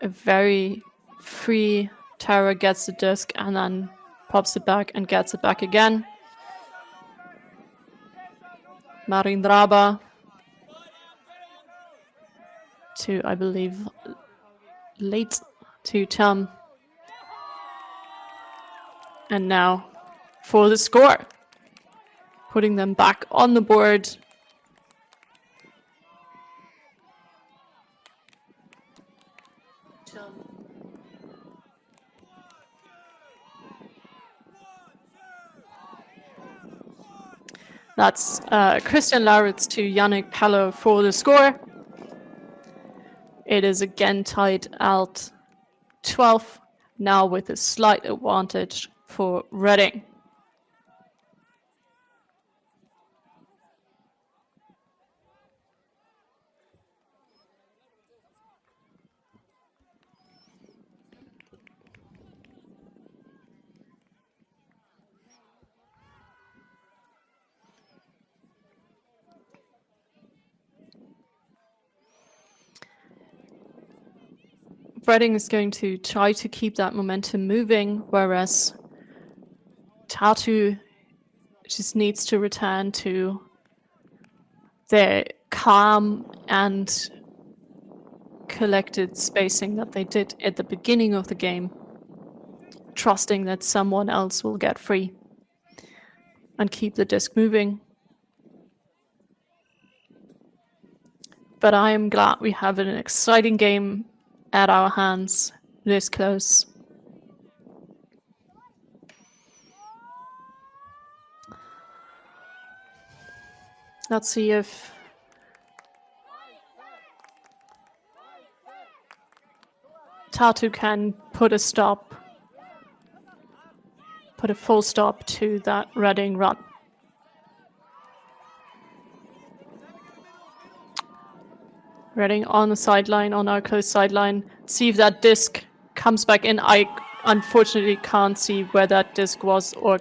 A very free Tara gets the disc and then pops it back and gets it back again. Marindraba to, I believe, late to Tom. And now for the score. Putting them back on the board. That's Christian Lauritz to Yannick Pello for the score. It is again tied at 12, now with a slight advantage for Reading. Reading is going to try to keep that momentum moving, whereas Tartu just needs to return to their calm and collected spacing that they did at the beginning of the game, trusting that someone else will get free and keep the disc moving. But I am glad we have an exciting game at our hands this close. Let's see if Tartu can put a full stop to that Reading run. Reading on the sideline, on our close sideline. See if that disc comes back in. I unfortunately can't see where that disc was or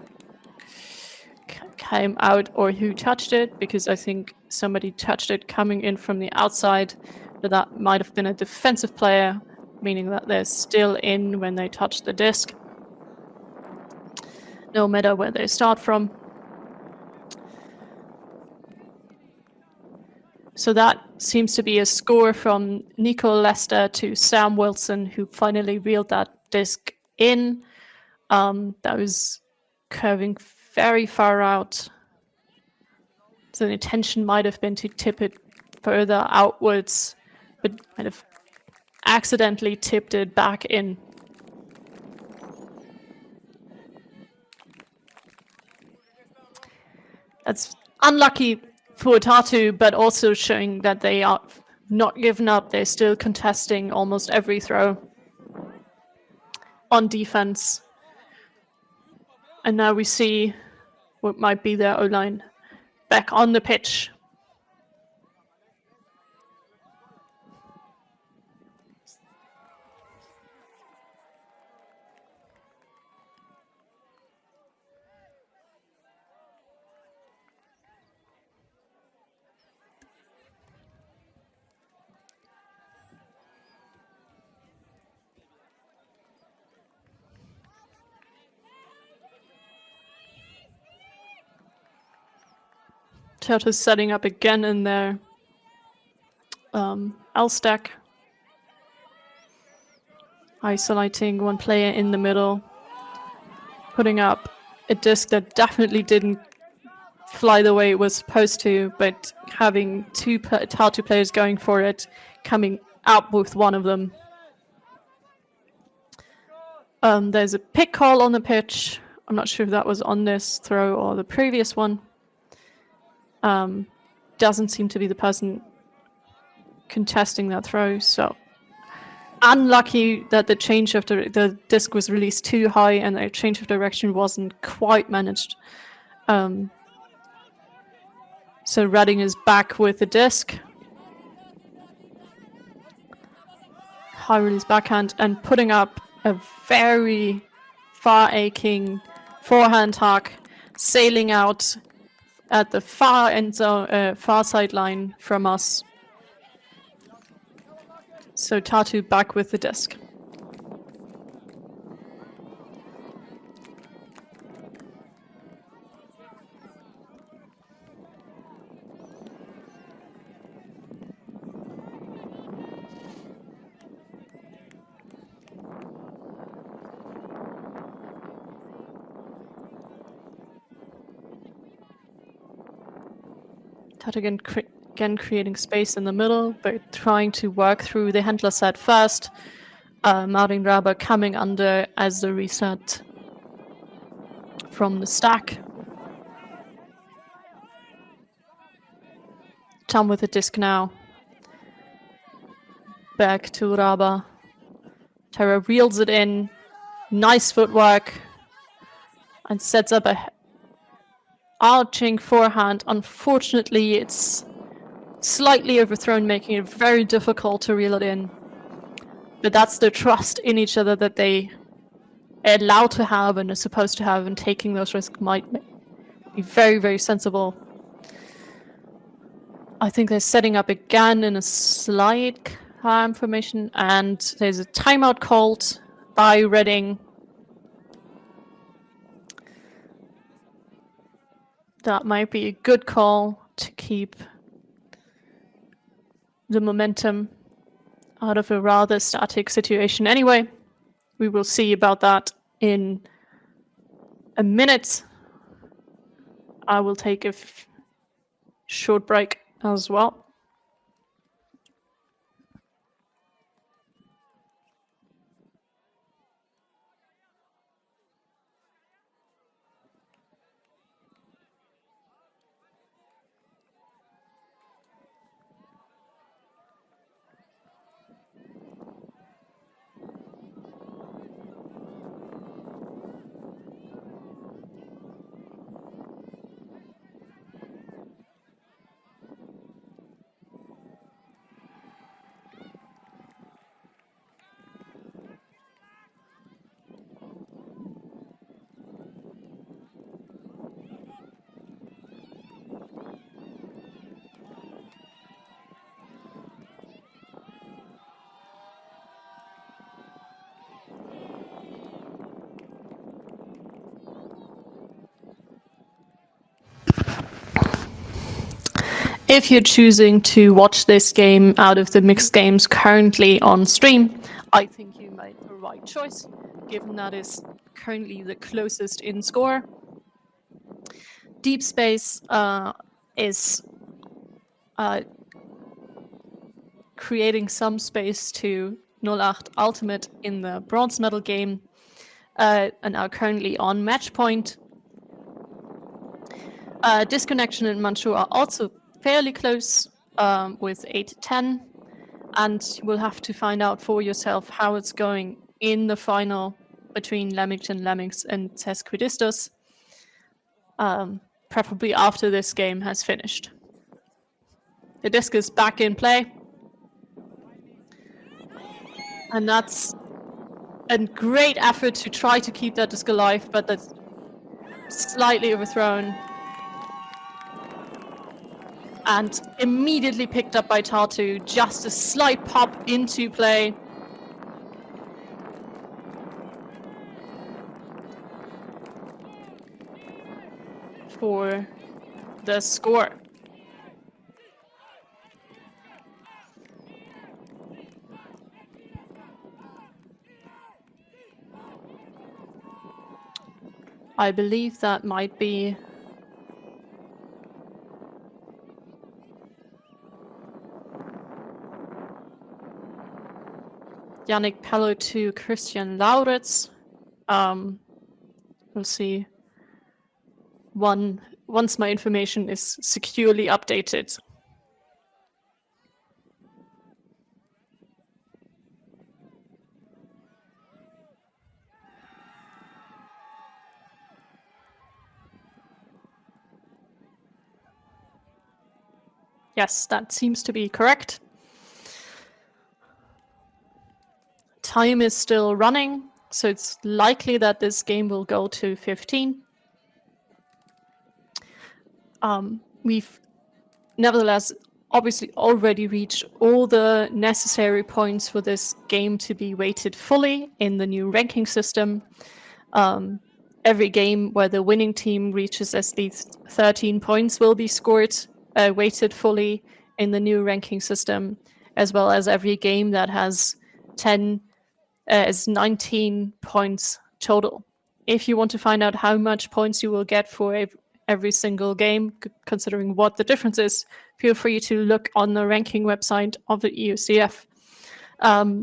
came out or who touched it, because I think somebody touched it coming in from the outside, but that might have been a defensive player meaning that they're still in when they touch the disc, no matter where they start from. So that seems to be a score from Nico Lester to Sam Wilson, who finally reeled that disc in. That was curving very far out. So the intention might have been to tip it further outwards, but might have accidentally tipped it back in. That's unlucky for Tartu, but also showing that they are not given up. They're still contesting almost every throw on defense. And now we see what might be their O-line back on the pitch. Tartu's setting up again in their L stack, isolating one player in the middle, putting up a disc that definitely didn't fly the way it was supposed to, but having two Tartu players going for it, coming up with one of them. There's a pick call on the pitch. I'm not sure if that was on this throw or the previous one. Doesn't seem to be the person contesting that throw, so unlucky that the change of the disc was released too high and the change of direction wasn't quite managed. So Redding is back with the disc. High release backhand and putting up a very far-aching forehand hack, sailing out at the far end zone, far sideline from us. So Tartu back with the disc. Tartu again creating space in the middle, but trying to work through the handler set first. Martin Raber coming under as the reset from the stack. Tom with the disc now. Back to Raber. Tara reels it in. Nice footwork. And sets up a arching forehand. Unfortunately, it's slightly overthrown, making it very difficult to reel it in. But that's the trust in each other that they are allowed to have and are supposed to have, and taking those risks might be very, very sensible. I think they're setting up again in a slide formation, and there's a timeout called by Redding. That might be a good call to keep the momentum out of a rather static situation. Anyway, we will see about that in a minute. I will take a short break as well. If you're choosing to watch this game out of the mixed games currently on stream, I think you made the right choice, given that is currently the closest in score. Deep Space is creating some space to 08 Ultimate in the bronze medal game, and are currently on match point. Disconnection and Manchu are also fairly close, with 8-10, and we'll have to find out for yourself how it's going in the final between Leamington Lemmings and Sesquidistos, preferably after this game has finished. The disc is back in play, and that's a great effort to try to keep that disc alive, but that's slightly overthrown and immediately picked up by Tartu. Just a slight pop into play. For the score. I believe that might be Yannick Pello to Christian Lauritz. We'll see once my information is securely updated. Yes, that seems to be correct. Time is still running, so it's likely that this game will go to 15. We've nevertheless obviously already reached all the necessary points for this game to be weighted fully in the new ranking system. Every game where the winning team reaches at least 13 points will be scored, weighted fully in the new ranking system, as well as every game that has 19 points total. If you want to find out how much points you will get for every single game, considering what the difference is, feel free to look on the ranking website of the EUCF.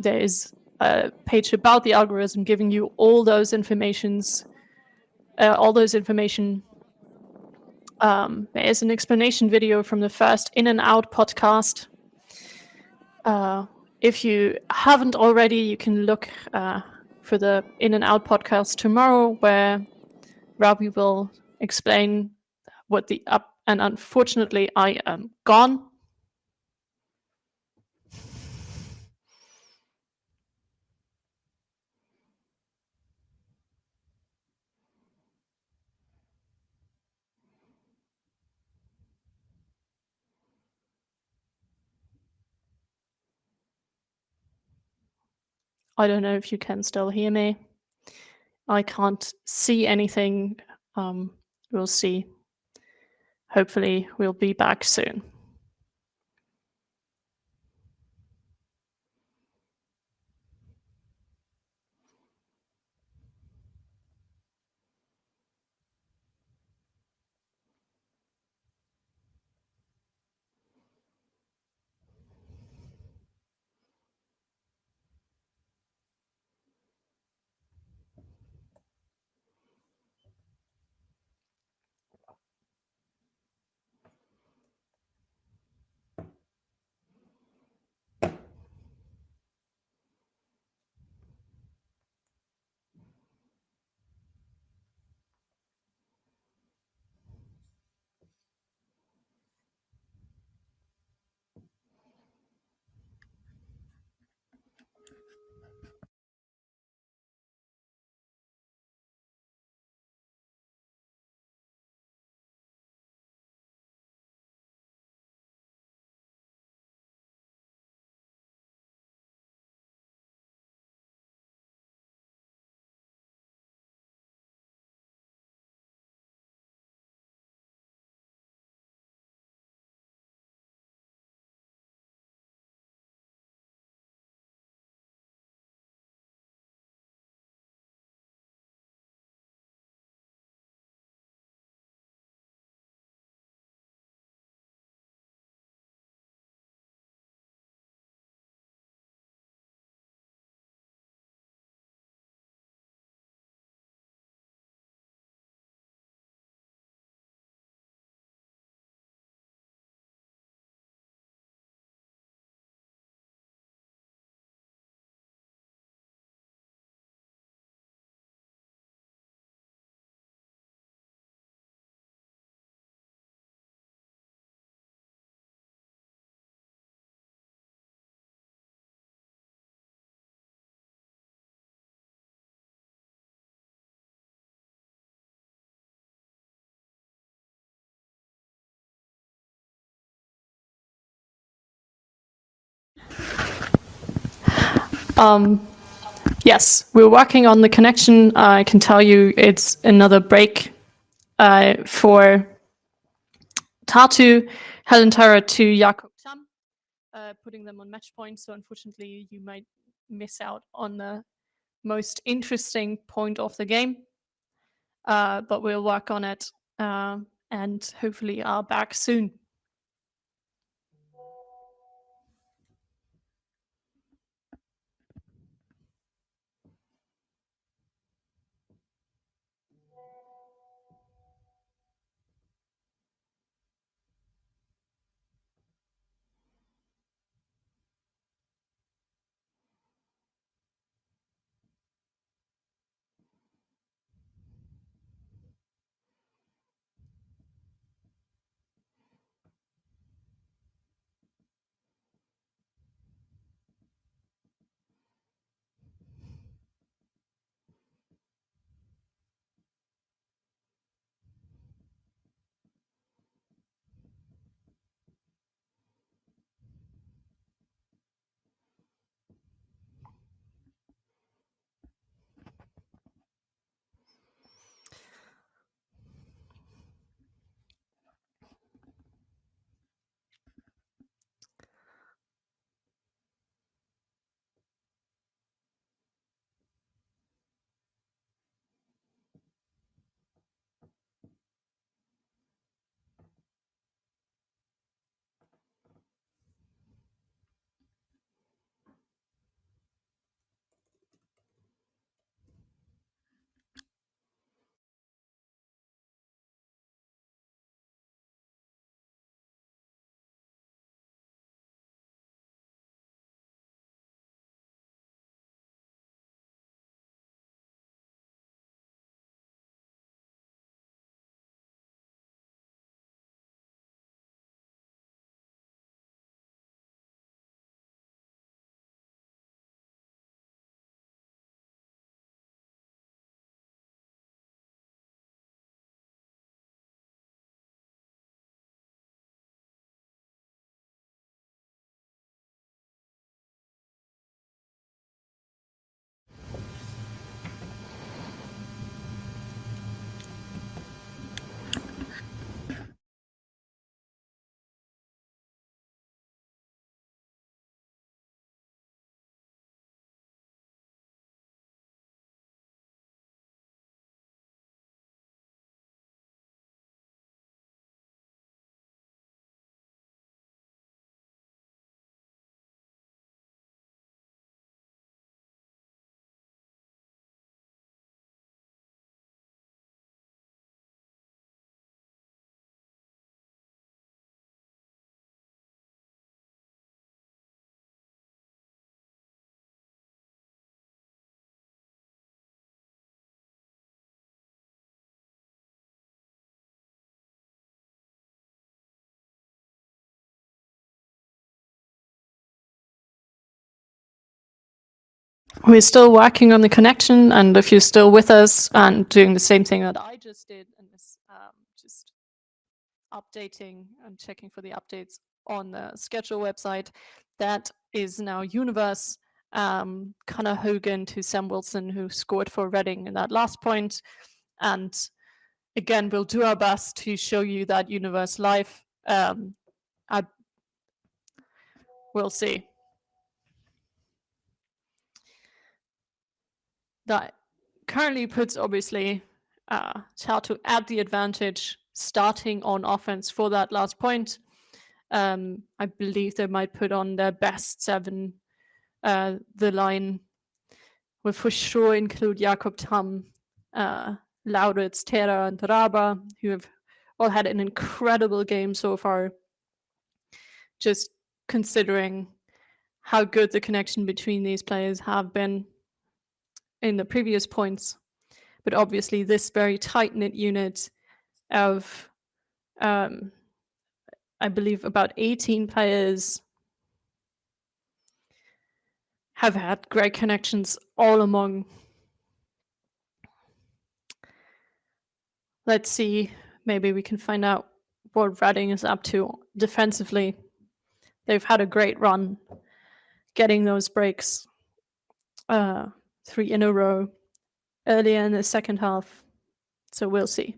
There is a page about the algorithm giving you all those informations. There is an explanation video from the first In and Out podcast. If you haven't already, you can look for the In and Out podcast tomorrow, where Robbie will explain what the up. And unfortunately, I am gone. I don't know if you can still hear me. I can't see anything. We'll see. Hopefully, we'll be back soon. Yes, we're working on the connection. I can tell you it's another break for Tartu, Helentara to Jakob Tam, putting them on match point. So unfortunately, you might miss out on the most interesting point of the game. But we'll work on it and hopefully are back soon. We're still working on the connection, and if you're still with us and doing the same thing that I just did, and just updating and checking for the updates on the schedule website, that is now Universe, Connor Hogan to Sam Wilson, who scored for Reading in that last point. And again, we'll do our best to show you that Universe live. We'll see. That currently puts obviously Tartu at the advantage starting on offense for that last point. I believe they might put on their best 7. The line will for sure include Jakob Tam, Lauritz, Tera, and Raba, who have all had an incredible game so far. Just considering how good the connection between these players have been in the previous points. But obviously, this very tight-knit unit of, I believe, about 18 players have had great connections all among. Let's see, maybe we can find out what Reading is up to defensively. They've had a great run getting those breaks 3 in a row earlier in the second half. So we'll see.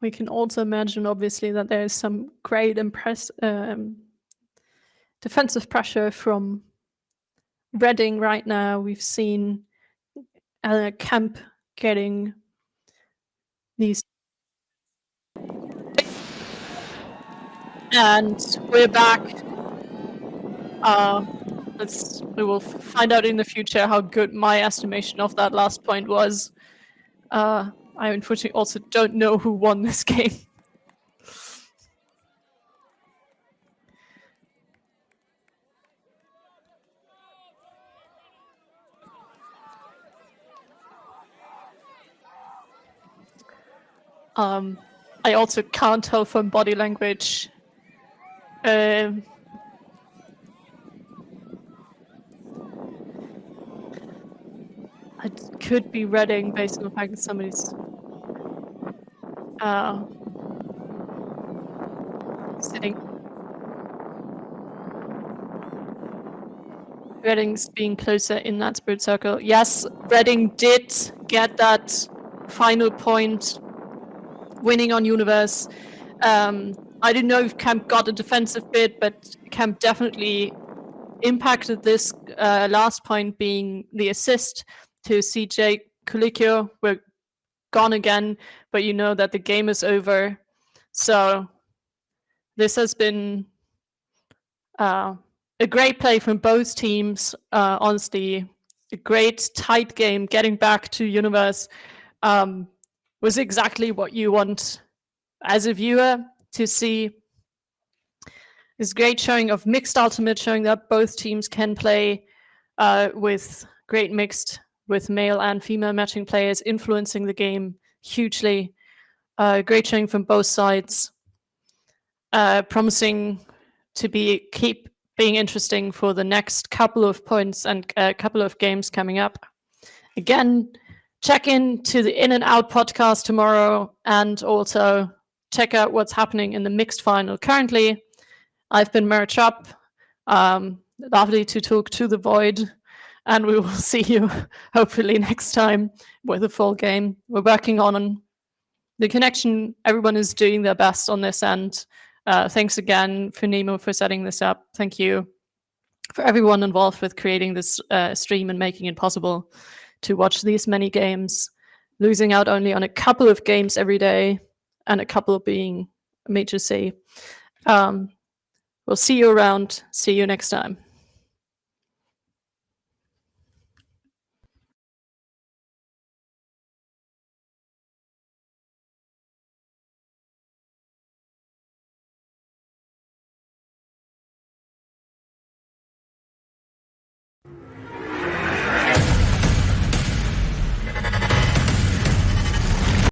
We can also imagine, obviously, that there is some great defensive pressure from Reading right now. We've seen Kemp getting these. And we're back. We will find out in the future how good my estimation of that last point was. I unfortunately also don't know who won this game. I also can't tell from body language. It could be Reading based on the fact that somebody's sitting. Reading's being closer in that spirit circle. Yes, Reading did get that final point, winning on Universe. I didn't know if Kemp got a defensive bid, but Kemp definitely impacted this last point, being the assist to CJ Kulikio. We're gone again, but you know that the game is over. So this has been a great play from both teams. Honestly, a great tight game. Getting back to Universe was exactly what you want as a viewer to see. This great showing of mixed ultimate, showing that both teams can play with great mixed, with male and female matching players, influencing the game hugely. Great showing from both sides, promising to keep being interesting for the next couple of points and a couple of games coming up. Again, check in to the In and Out podcast tomorrow, and also check out what's happening in the mixed final currently. I've been Mara Chup. Lovely to talk to the void, and we will see you hopefully next time with a full game. We're working on the connection. Everyone is doing their best on this end. Thanks again for Nemo for setting this up. Thank you for everyone involved with creating this stream and making it possible to watch these many games, losing out only on a couple of games every day and a couple being major C. We'll see you around. See you next time.